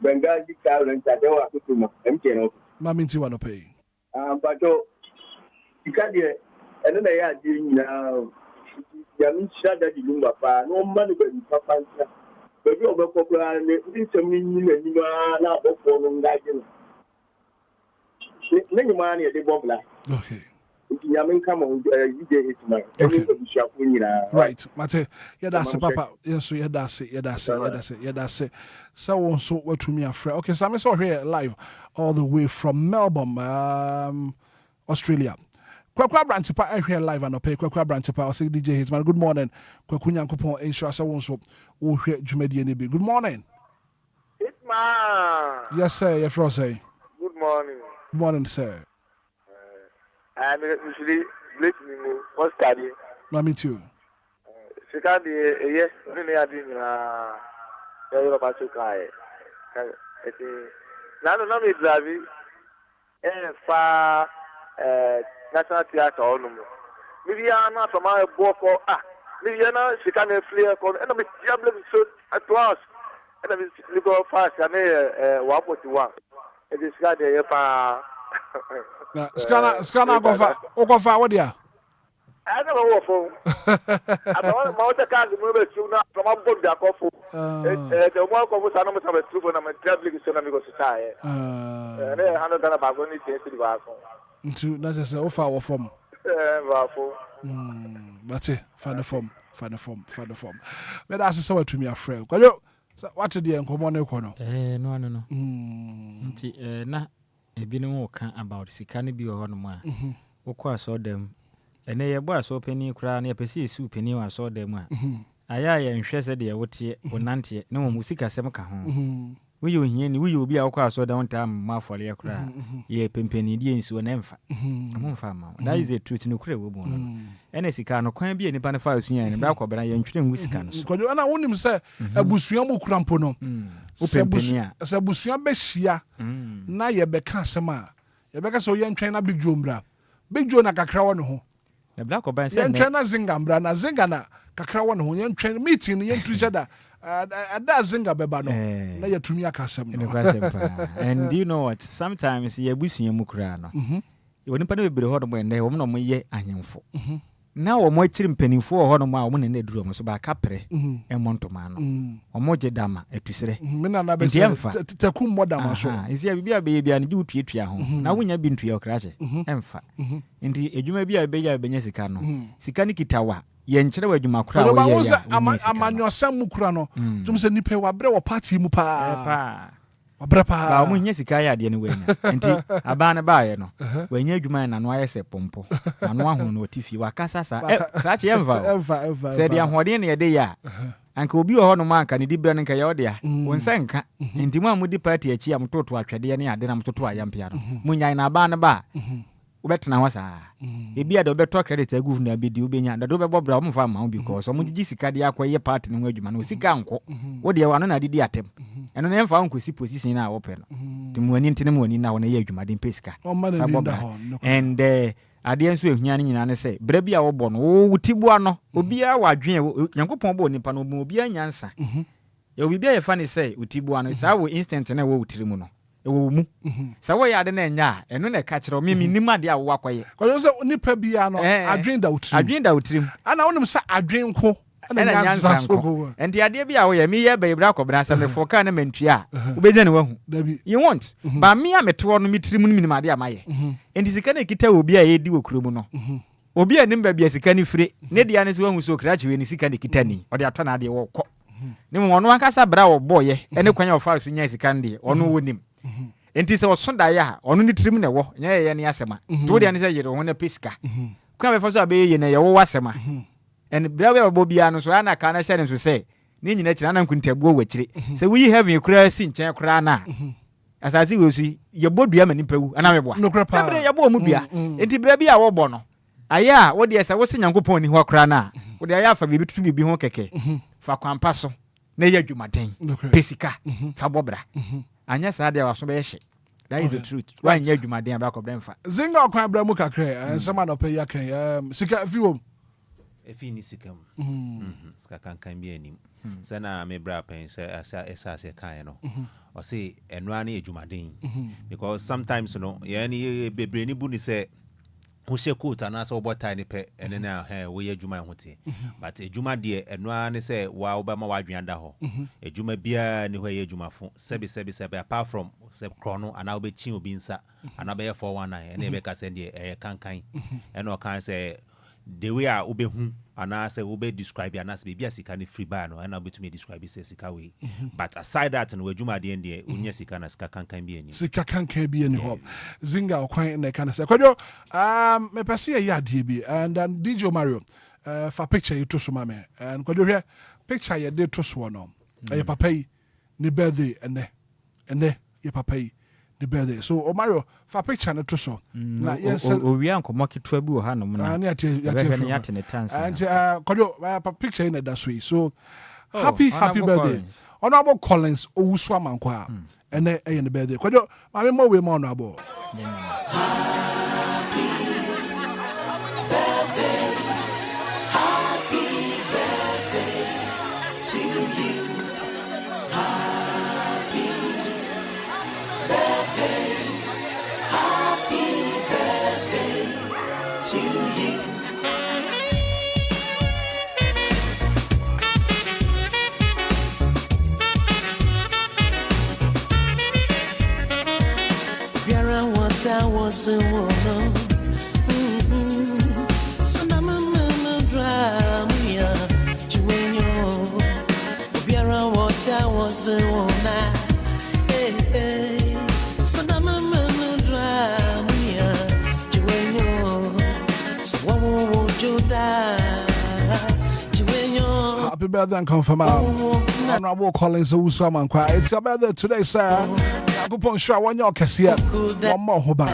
[SPEAKER 1] Bengali talent that they were to MTN.
[SPEAKER 10] Maminti wa no pay.
[SPEAKER 1] But you can't hear, and then they are doing now. Yamin Shada di Lumba, no money but Papa. But you are popular and it's a meaning and you are not performing that. Many money at the Bobla.
[SPEAKER 10] Okay.
[SPEAKER 1] Yamin come on, DJ Hitman.
[SPEAKER 10] Right, Mate, that's Papa. Yes, so that's it. So on so what to me afraid. Okay, so I'm so here live all the way from Melbourne, Australia. Kwakwa Brantipa I here live and pay Kwakwa Brantipa. I say DJ Hitman. Good morning. Kwakunya Kupon ensure so on so we hear Jumedi NB. Good morning.
[SPEAKER 1] Hitman.
[SPEAKER 10] Yes, sir. Yes, Frosay.
[SPEAKER 1] Good morning.
[SPEAKER 10] Good morning, sir.
[SPEAKER 1] I'm usually listening to study.
[SPEAKER 10] Me too.
[SPEAKER 1] Second, yes, really, I didn't know about to cry. Now, no, me driving and far National Theatre on them. Maybe I'm not from my book or maybe I'm not, she can't flare called, and I'm a diablo so at once. And I'm go fast, I may 141. It is got a
[SPEAKER 10] Scanner go for what dia?
[SPEAKER 20] I don't know what for. I don't know what the car is moving to now from a book that coffee. The one of us are not a true and I'm a traveling son of society. And I'm not about going to the bathroom.
[SPEAKER 10] To not just offer our form. But find the form. But that's so to me a friend. What did the uncommon econo?
[SPEAKER 11] No. Na ebi no ka about sikani bi ho no ma. Okwa so dem. Ene ye bo aso pani kura na pesi esu pani wa so dem a. Aya ye nhwe se de wote wonante na mo musika sem ka ho. Wuyi ohia ni wuyi obi a okwa so dem nta ma fole ye kura. Ye pempeni die nsu na emfa. Amomfa ma. That is the truth no kura wo bo no. Ene sika no kwan bi enipa ne fa asunya ne bra kobra ye ntwere ngu sika no so.
[SPEAKER 10] Kojo na wonim se abusua mu kura mpo no. Se abusua be hia na ye be ka asem a ye be ka so ye ntwen na big joe mbra. Big joe na kakra wo ne ho.
[SPEAKER 11] The black oban say
[SPEAKER 10] ye ntwen na zinga mbra na zinga na kakra wo ne ho ye ntwen meeting ye nturi da ada zinga beba no na ye tumi aka asem no.
[SPEAKER 11] And do you know what, sometimes ye abusua mu kura no. Wonipa ne bebre ho no mo ne wo no mo ye ahemfo. Na wo mo akiri mpanimfo ho no ma wo ne duro mo so ba kapre emonto no o mo je dama etusire
[SPEAKER 10] me na na be takum modama so
[SPEAKER 11] isi bibia be bia ne ju tuatua ho na wonya bi ntua okrache emfa ndi ejuma bia be ya benya sika no sika ni kitawa ye nkyere wa adwuma kora wo ye ya
[SPEAKER 10] amanyosam mu kura no tum se nipa wa bre wo party mu pa Brapa
[SPEAKER 11] ba mu nya sika ya de ne wenya enti aba ne ba ye no wenya adwuma na no ayese pompo na no ahu no tifi wakasa sa krache emva se de ahode ne ye de ya anka obi ho no manka ne dibra ne nka ye ode a wonsa nka enti mu amudi party achi am toto atwede ne ade na mtoto ayampia no munya na aba ne ba ubetena ho saa ebia de obeto credit agu na bedi ubenya da do bebobra mo fa ma because omo gigi sika de akoye party ne ho adwuma no sika nko wo de wano na didi atem eno ne mfa nko si position na wo pe no timuani ntene muani na wo na ye adwuma de pesika and ade enso ehua ne nyina ne se bra bia wo bo no wo tibua no obia wadwen yankopon bo nipa no obia nyansa ye obia ye fa ne se utibua no sa wo instant na wo utirimu no ewo mu sa wo ya de na nya eno na ka kire o me nim ade a wo akwaye
[SPEAKER 10] ko so nipa bia no adwen da utirim ana wonim sa adwen ko ana nyansa so
[SPEAKER 11] and ade bia wo ye me ye ba ibra kobra sa me foka na mantua wo beje ne wahu you want ba me a meto no mitirim no minim ade amaye and sika na kita obi a ye di wokuromu no obi anim ba bia sika ni fire ne dia ne so wahu so kra chiwe ni sika ne kita ni ode ato na ade wo kɔ ne mo no ankasa bra wo boye ene kwanya wo fa so nya sika ndi ono wonim enti se osonda ya ono ni tirim ne wo nya ye ne asema to dia ne se yere ho na pesika kwa be faso abe ye ne ye wo asema en bra we bobia no so ana ka na hye ne so se ni nyina kira na nkuntabuo wachire se we heaven kura si nchen kura na asasi we si ye bodua mani pawu ana meboa bra ye bo mu bia enti bra bia wo bo no aya wo de se wo se nyankopon ni ho kura na wo de aya afa bibi tutu bibi ho keke fa kwampa so na ye adwumaden pesika fa bobra anya sa dia waso be hye that is the truth why nya adwumaden aba kobra mfa
[SPEAKER 10] zinga okwan bra mu kakre nsema no pe ya kan sika fiwom
[SPEAKER 2] efi ni sikam sika kan bi anim sana me bra pen asa kan no o say enwa na adwumaden because sometimes no ya ni bebre ni bu ni say who she quote and also what tiny pet and then we a juma hote but a juma dear and one say wow bama wadrianda ho a juma beer ni way a juma phone sebi apart from sep chrono and I'll be chin binsa and I'll be 419 and never send a can and no can say the way I ube and I say ube describe and as baby as he can free bar no and I'll be to me describe it sika way but aside that and we juma the end unya sika na sika can be any
[SPEAKER 10] sika can be any hope zinga okwan na kan say kwajo me pese ya die bi and then DJ Mario for picture you to so mame and kwajo here picture ye dey to so no e papa yi ni birthday ene ye papa yi the birthday so Mario for picture na to so na yes
[SPEAKER 11] owi ankomo ketwa bi wo ha no na
[SPEAKER 10] na yate and kwajo picture in that way so happy birthday honorable Collins owusu amanko a ene the birthday kwajo mame mo we mo honorable
[SPEAKER 8] was a woman. So na mama drama ya juenyo. Obiara water was a woman. Hey. So na mama drama ya juenyo. So wo juda juenyo.
[SPEAKER 10] Happy birthday and confirm out. Honorable Collins Usman Kwa. It's your birthday today, sir. Yakupon sure one your cassia. One more hoba.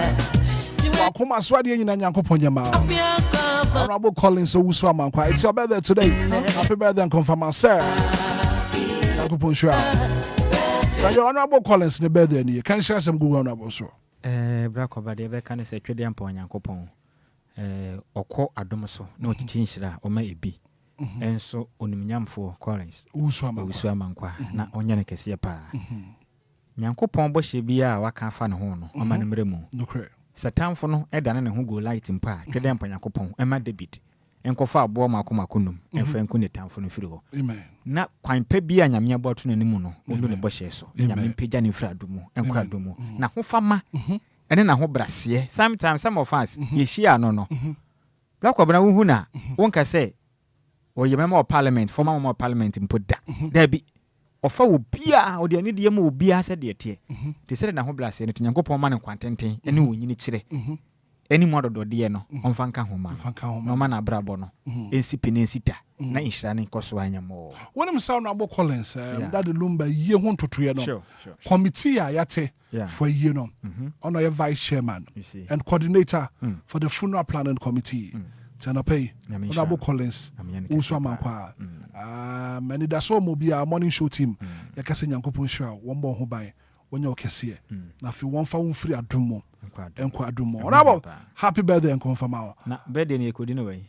[SPEAKER 10] Wakuma Swadi in Yankupon Yama. Honorable Collins Usman Kwa. It's your birthday today. Happy birthday and confirm out, sir. Yakupon sure. Your Honorable Collins the birthday. You can share some good honorable so.
[SPEAKER 11] Brako Badebe can say Tredian Pon Yankupon. Oko Adomaso, no chinchilla or maybe. And so Unimyamfo Collins Uswama Kwa na onyane kese pa. Nyankopon bo hye bia waka fa ne ho no omanemremu. Satanfo no edane ne ho go light mpa twede mpa Nyankopon ema David. Enkofa abo makomakonum emfa enku ne tanfo no firi ho. Amen. Na kwanpa bia nyame aboto ne mu no ondo ne bo hye so. Nyame mpagya ne fira adumu enkwa adumu. Na ho fama ene na ho brase. Sometimes some of us ye hia no. Black obana wu hu na wonka say or member of parliament, former member of parliament in put that. There be offer will be or the any dear will be as a dear tear. They said, "I hope I say anything. Go for man and quantity, any who you chile. Any model do dear no, on Fanka Homa, no man a brabono, insipin insita, na inshani Coswanya more." When I'm sound about Collins, that the Lumba year 1 to 3 no. Committee yate for a year no. Honor your vice chairman and coordinator for the funeral planning committee. Pay Honorable Collins Uswama Kwa Anidaso Obia morning show team yakase Nyankopon hwa wombo ho ban wonya okese na fi won fa won free adumo enko adumo Honorable happy birthday and confirm out na birthday ne ekodi no way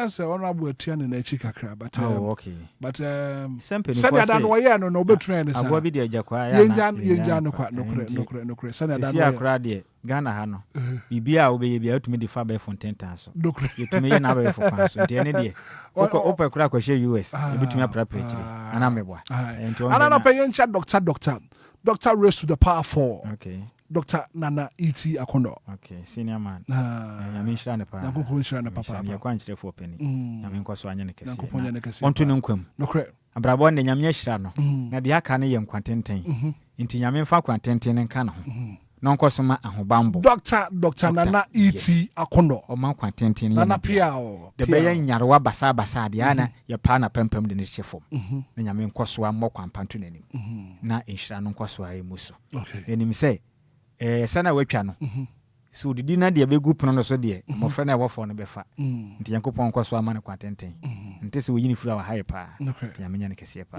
[SPEAKER 10] say Honorable etiane na echi kakra but
[SPEAKER 11] okay
[SPEAKER 10] but said that no ye no obetran ne sa
[SPEAKER 11] agwa bi de agakwa
[SPEAKER 10] ya yenja no kwa nokre said that
[SPEAKER 11] no akra de Ghana ha no bibia obeye bia otumi de fa be fonten so yetumi ye na be fo kwa so de ne de opa kura kwa she US ebitumi aprapa echire ana mebwa
[SPEAKER 10] ana no pay yencha doctor raised to the power 4
[SPEAKER 11] okay
[SPEAKER 10] Dr. Nana E.T. Akondo.
[SPEAKER 11] Okay, senior man. Yami shirane pa.
[SPEAKER 10] Nakupo shirane papa.
[SPEAKER 11] Ya kwa nchire for penny. Yami nkoso anyane kesi.
[SPEAKER 10] Nakupo anyane kesi.
[SPEAKER 11] Ontu nkwem.
[SPEAKER 10] Nokre.
[SPEAKER 11] Abrabo ne nyame shirano. Na de aka ne ye nkwantenten. Inti nyame mfa kwantenten nka no. No nkoso ma ahobambo. Dr. Nana E.T. Akondo. O ma kwantenten
[SPEAKER 10] Nana pia o.
[SPEAKER 11] De be nyarewa basa de ana ye pa na pempem de ne hyefom. Na nyame nkoso ammo kwampanto nanim. Na inshira no nkoso ayi muso.
[SPEAKER 10] Okay.
[SPEAKER 11] Enim say sana wetwa no so didi na de begu pono no so de mo fra na wofo no befa nti Yankopon kwaso ama ne kwatenten nti se woyini fura wa haye pa ya menya ne kese pa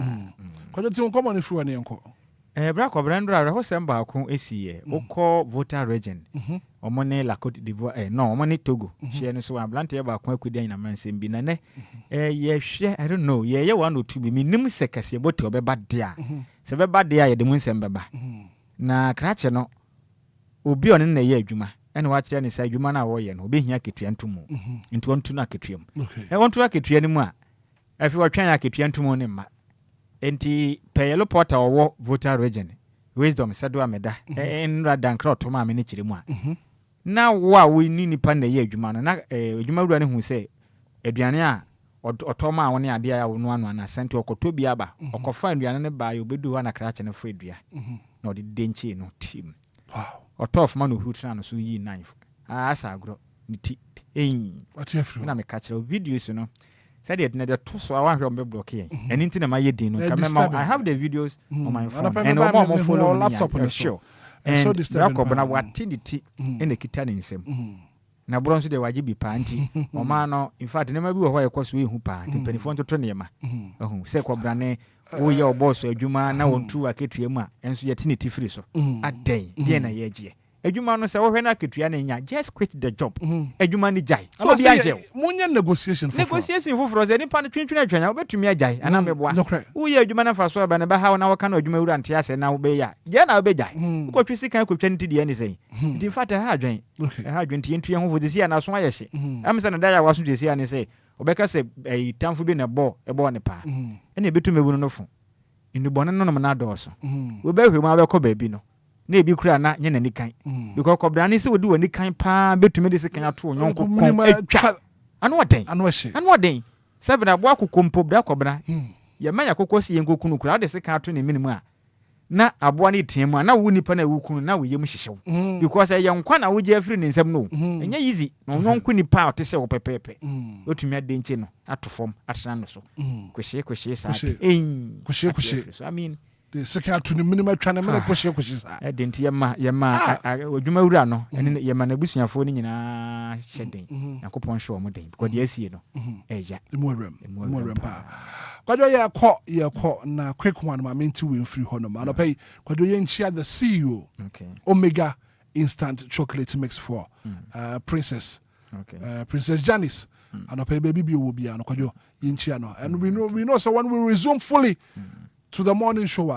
[SPEAKER 10] kwajo ti nkomo ne fura ne yanko
[SPEAKER 11] bra ko brandra ho semba ko esiye ukọ voter region omo ne la Côte d'Ivoire no omo ne Togo hye no so ablante ba ko akudi na mansem bi na ne ye hwe I don't know ye one or two bi minim se kese bote obeba de a se beba de a ye de mu nsem beba na krache no obi one na ye adwuma ene wa kire ne sa adwuma na wo ye no obi hia ketua ntumu nti wontu na ketua mu wontu aketua ni mu a afi wotwan aketua ntumu ne ma enti payelo portal wo voter region wisdom sado ameda en radan krot ma me ne kire mu a na wo a wo ni nipa na ye adwuma no na adwuma wura ne hu se aduane a otoma woni ade a wo no anu na sente okoto bi aba okofa aduane ne ba yo bedu wa na krache ne fo adua na odi denchi no team
[SPEAKER 10] wow
[SPEAKER 11] otof man ohutra no so yi knife asa agro niti
[SPEAKER 10] what you
[SPEAKER 11] na me catch videos no said it na the to so I want to block here anything na my din no I have the videos on my phone and my follow laptop on the show and so this time na what tiniti in the kita ne nsem na bro nso de wajibi pa anti o ma no in fact na ma bi wo ho yekoso ehu pa the penifo ntoto ne ma ohun se ko brane wo ye oboso adwuma na wontu aketua mu a enso ye tiniti free so aden de na ye gie adwuma no se wo hwe na aketua na nya just quit the job adwuma ni jai so bi anje
[SPEAKER 10] munye negotiation
[SPEAKER 11] foforo ze nipa no twentwene atwanya obetumi ajai ana meboa wo ye adwuma na fa so ba ne ba ha na wo ka na adwuma wura ntia se na wo be ya je na wo be jai ko twisi kan ko twani ti de ni sei di fata ha adwan ha adwan ti entu ye ho fodisi ya na so aye hye amse na da ya waso jesi ya ni sei obeka se tamfo bi na ebo ne pa ene betu mebu no fo indubone no na do so we be hwe ma be ko ba bi no na ebi kura na nye na nikan because kobra ne se wodi wani kan pa betumi de se kan ato nyonko kon atwa anu oden sebra bo akokompo bra kobra ye ma yakokosi yenkokunu kura de se kan ato ne minimu a na aboa ne tiemu a na wo nipa na wukunu na wo yem hyehyew because ye nkwa na wo je afiri ne nsam no enya easy no nyonko nipa a te se wo pepepe otumi ade nche no atofom atena no so kwehye sa
[SPEAKER 10] kwehye
[SPEAKER 11] so I mean
[SPEAKER 10] the second to the minimum trying to make kwehye sa
[SPEAKER 11] edenti yema odwuma wura no ene yema na busuafo ni nyina hyeden yakopon hwe omo den because the asie no eja
[SPEAKER 10] emorem pa kwadwo ye ko na quick one ma menti we free honom and pay kwadwo ye nchia the CEO Omega instant chocolate mix for Princess Princess Janice and pay baby bi Obia no kwadwo ye nchia no and we know so when we resume fully to the morning show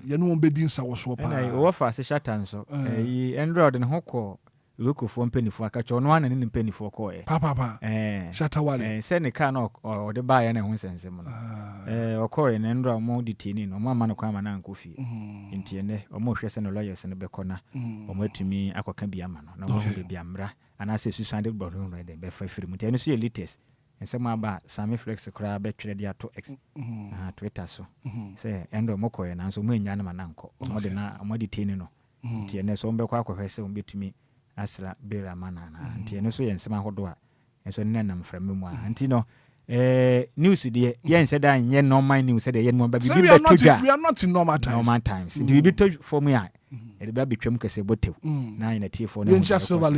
[SPEAKER 10] ye no be din sa wo so pa
[SPEAKER 11] o fa se shatan so Android ne hokọ lokofo mpanifo akacho no ana ne mpanifo ko
[SPEAKER 10] papa shatawale
[SPEAKER 11] se ne ka no o de ba ye na ho sensem no okoye ne ndro mo di tini no mo ama no kwa ma na nkofi ntie ne o mo hwe se no lawyers ne be kona o mo atumi akoka bi ama no na mo be bi amra ana se suspended board no de be fa firi mu tie no so ye latest ensem aba Sami Flex kra be twere dia to X Twitter so se endo mo koye na so mo nya na ma na nko o mo de na o mo di tini no ntie ne so mbe kwa akohwe se o betumi asra bera manana nti eno so yensema hodo a enso ne nam frame mu a nti no news de yen said that yen normal news said yen mo ba bibi
[SPEAKER 10] we are not in normal
[SPEAKER 11] times nti bibi to for me a e be betwem kese botew na ina tie for
[SPEAKER 10] na yen just silver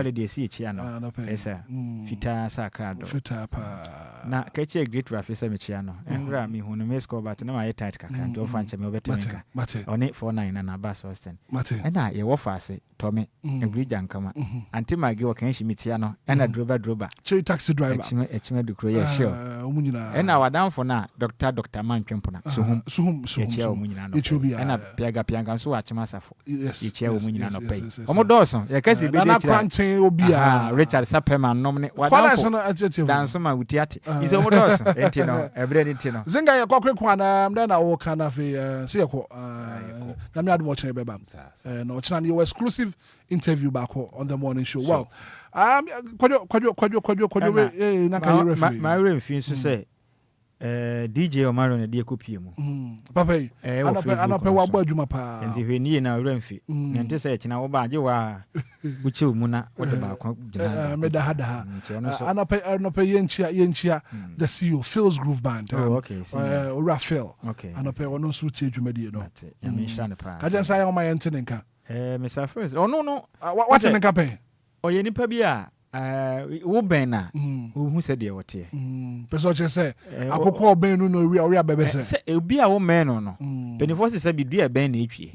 [SPEAKER 11] lady si echi ano esa fita saka do
[SPEAKER 10] fita pa
[SPEAKER 11] na kache great rafisa me chia no enra mi hunu me score but na my tight kaka to fanche me obetemeka oni 49 na bus Austin na ye wo fase to me ebrija nkama anti magi wo kan himitia no na droba
[SPEAKER 10] che taxi driver
[SPEAKER 11] echime dukro ye sure na wadanfo na Dr. Mantwempo na suhum ye omunyina no na piaga so achima safo ye chia omunyina no pay omodoso ye kasi be
[SPEAKER 10] na kranten Obia
[SPEAKER 11] Richard Sapema nom ne wadanfo danso ma utiate is omodoso enti no ebre ni ti no
[SPEAKER 10] zinga ye kwakwe kwana mda na wo kana fe se ye ko na me admo chene beba no china your exclusive interview back on the morning show wow kwadwo na ka you referee
[SPEAKER 11] my referee so say DJ Omaro na die kopie mu
[SPEAKER 10] papa anape wa gba adwuma pa
[SPEAKER 11] nti hweni na referee na nte say china wo ba je wa uche mu na wo de ba kwa gina
[SPEAKER 10] meda hada anape yenchia the CEO Phil's Groove Band Raphael anape wono so tie adwumadi no
[SPEAKER 11] ya me hira ne pa
[SPEAKER 10] kaje say o ma yente nka
[SPEAKER 11] Mr. First no
[SPEAKER 10] what in the campaign
[SPEAKER 11] oye nipa bi a wo ben na wo hu se de wote
[SPEAKER 10] person che say akokọ ben no ori abebe
[SPEAKER 11] se obi a wo men no penifo se bi dua ben na etwie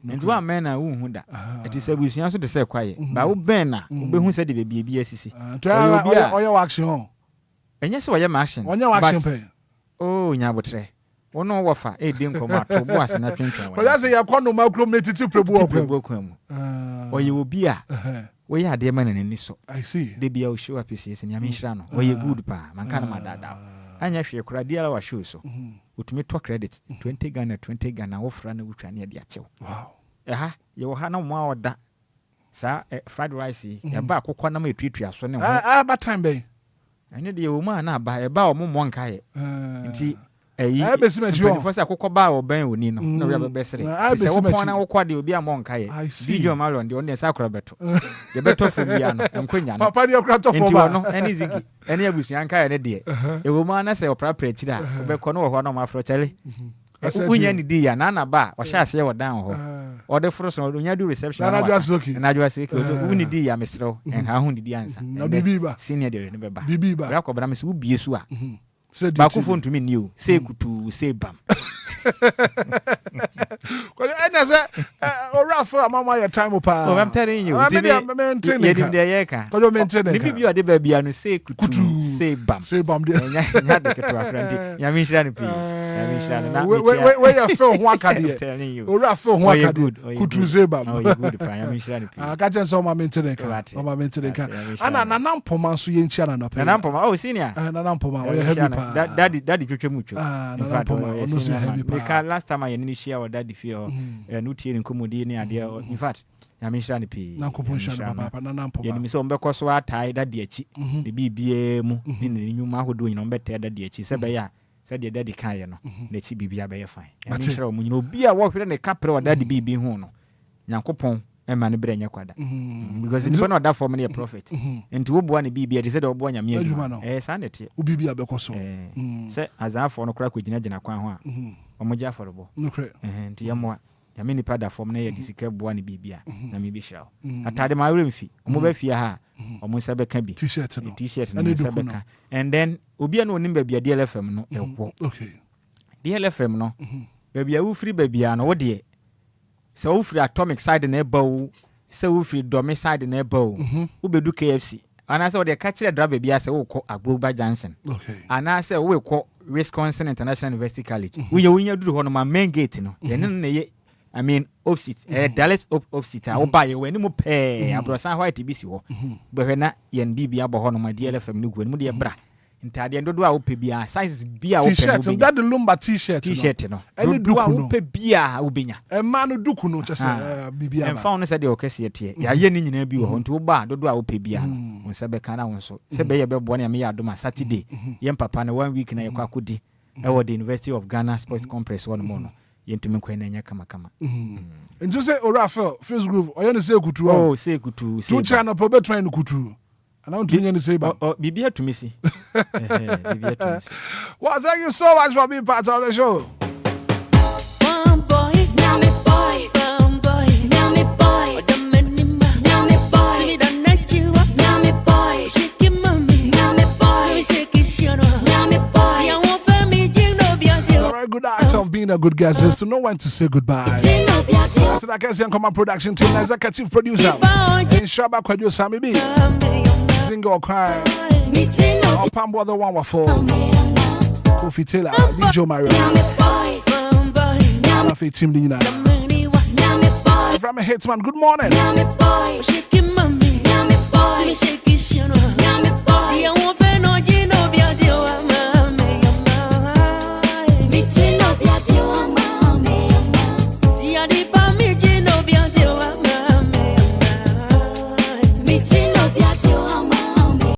[SPEAKER 11] nti wa men na wo hu da eti se busuan so de se kwaye ba wo ben na wo be hu se de bi asisi
[SPEAKER 10] oye wa action
[SPEAKER 11] enye se oye ma action
[SPEAKER 10] pe
[SPEAKER 11] nya botre wono wofa di nkoma to bo ase na twentwa
[SPEAKER 10] wa ya se ya kono macro metiti prebu
[SPEAKER 11] okwa oye obi a we ya de man nani so
[SPEAKER 10] I see
[SPEAKER 11] de bia o show up is ni amishra no we good pa man kana madada anya hwe kura dia wa show so utumi to credit 20 Ghana wo fra na wutwa na de achew
[SPEAKER 10] wow
[SPEAKER 11] ye wo ha na mo awoda sa fried rice ya ba akokọ na ma etuatua so ne ho
[SPEAKER 10] ba time be
[SPEAKER 11] anya de wo ma na ba e ba o mo nkae nti
[SPEAKER 10] besi
[SPEAKER 11] akokọ ba o ben oni no na we besere se wo pon na wo kwa de obi a mo nkae DJ Omalo de on sa kura beto ye beto fo bia no enkonya no
[SPEAKER 10] papa de kura to fo ba
[SPEAKER 11] no eni zigi eni abusuan nkae ne de e wo ma na se opra prachiri a obekọ no wo ho na ma afro chale unya ni di ya na ba wa sha se wo dan ho o de fro so unya do reception
[SPEAKER 10] na
[SPEAKER 11] adwa se ke uni di ya mesrew en ha hu di ansa
[SPEAKER 10] na bibiba
[SPEAKER 11] senior de ne beba
[SPEAKER 10] bibiba
[SPEAKER 11] ya ko bra me se ubie su a ba ko phone to me new say kutu say bam
[SPEAKER 10] ko ena se o rafa mama your time pa
[SPEAKER 11] I'm telling you
[SPEAKER 10] ye
[SPEAKER 11] dim de ye ka
[SPEAKER 10] ko maintain
[SPEAKER 11] ni bibio de ba bia no say kutu say bam
[SPEAKER 10] de
[SPEAKER 11] nya de keto afrandi ya mi shira ni pi ya mi shira na
[SPEAKER 10] we ya feel ho akade o rafa ho akade kutu say bam
[SPEAKER 11] oh you good pa ya mi shira ni pi
[SPEAKER 10] ka chen so ma maintain ka ana na nampoma so ye nchia na no pa
[SPEAKER 11] na nampoma oh senior
[SPEAKER 10] na nampoma o ye heavy pa
[SPEAKER 11] daddy twetwe mucho
[SPEAKER 10] na nampoma ono so heavy pa
[SPEAKER 11] because last time I ni share with daddy feel no tie nkomodi ni ade in fact nyame nhyira ne pii
[SPEAKER 10] na nkɔpɔ nhyira no papa na nampo ba
[SPEAKER 11] yɛnim sɛ ɔmbɛkɔ so atae da de akyi ne bibia mu ne ne nnwuma ahodoɔ nyina ɔmbɛtɛ da de akyi sɛ bɛyɛ a sɛdeɛ dade kaeɛ no n'akyi bibia bɛyɛ fan nyame nhyira ɔmo nyina obi a wɔhwerɛ ne kaprɛ wɔ dade bibi ho no nyankopɔn ɛma ne berɛ nyɛ kwada because nipa na ɔda fam no yɛ prophet nti woboa ne bibia de sɛ deɛ ɔboa nyame adwuma saa ne teɛ
[SPEAKER 10] wo bibia bɛkɔ so
[SPEAKER 11] sɛ azaafoɔ no koraa kɔgyinagyina kwan ho a ɔmogye afɔrebɔ nti yɛmmoa nyame nipa da fam na yɛ de sika boa ne bibia na me bɛhyira wo atade ma werɛ mfi ɔmo bɛfie ha ɔmo nsa bɛka bi
[SPEAKER 10] t-shirt no
[SPEAKER 11] nsa bɛka and then obi a no onim baabi a DLFM no ɛwɔ DLFM no baabi a wofiri baabi a no wodeɛ sɛ wofiri atomic side na ɛba wo sɛ wofiri dɔme side na ɛba wo wobɛdu KFC anaasɛ wode ka kyerɛ driver bia sɛ wokɔ Agboba Junction anaasɛ wokɔ Wisconsin International University College wonya duru hɔ no ma main gate no yɛne no na yɛ I mean opposite Dallas opposite a woba yɛ wani mu pɛɛ abrosan white bi si hɔ bɛhwɛ na yɛn bibia bɔ hɔ no ma DLFM no gu mu de bra ntade ndo do a wopɛ bia sizes bia wopɛ
[SPEAKER 10] t-shirt that the Lumba t-shirt
[SPEAKER 11] no ɛne do a wopɛ bia wobenya
[SPEAKER 10] ɛma no duku no kyɛ bibia
[SPEAKER 11] ba ɛmfa no sɛ de ɔkɛse tie yɛayɛ ne nyina bi wɔ hɔ nti woba do a wopɛ bia no wo sɛ bɛka na wo nso sɛ bɛyɛ bɛboa ne ameyɛ adoma Saturday yɛn papa no 1 week na yɛkɔ akodi ɛwɔ the University of Ghana Sports Complex hɔ no mu no yɛntumi nkɔ na nya kama
[SPEAKER 10] nti sɛ Orafa face group ɔyɛ ne sɛ kutu
[SPEAKER 11] sɛ kutu
[SPEAKER 10] tu channel po betran no kutu ana ntumi nya ne sɛ ba
[SPEAKER 11] bibia tumi si bibia tumi si
[SPEAKER 10] well thank you so much for being part of the show
[SPEAKER 8] boy now me boy now me boy now me boy see the night you up now me boy shake your mommy now me boy shake it shut up now me boy you want for me you know be a
[SPEAKER 10] very good act of being a good guest is to know when to say goodbye. So that can come production team, executive producer, Shaba Kwadio Sami B, single cry, Pambo the one for Kofi Taylor, DJ Mario, Team Dina. From a Hitman, good morning.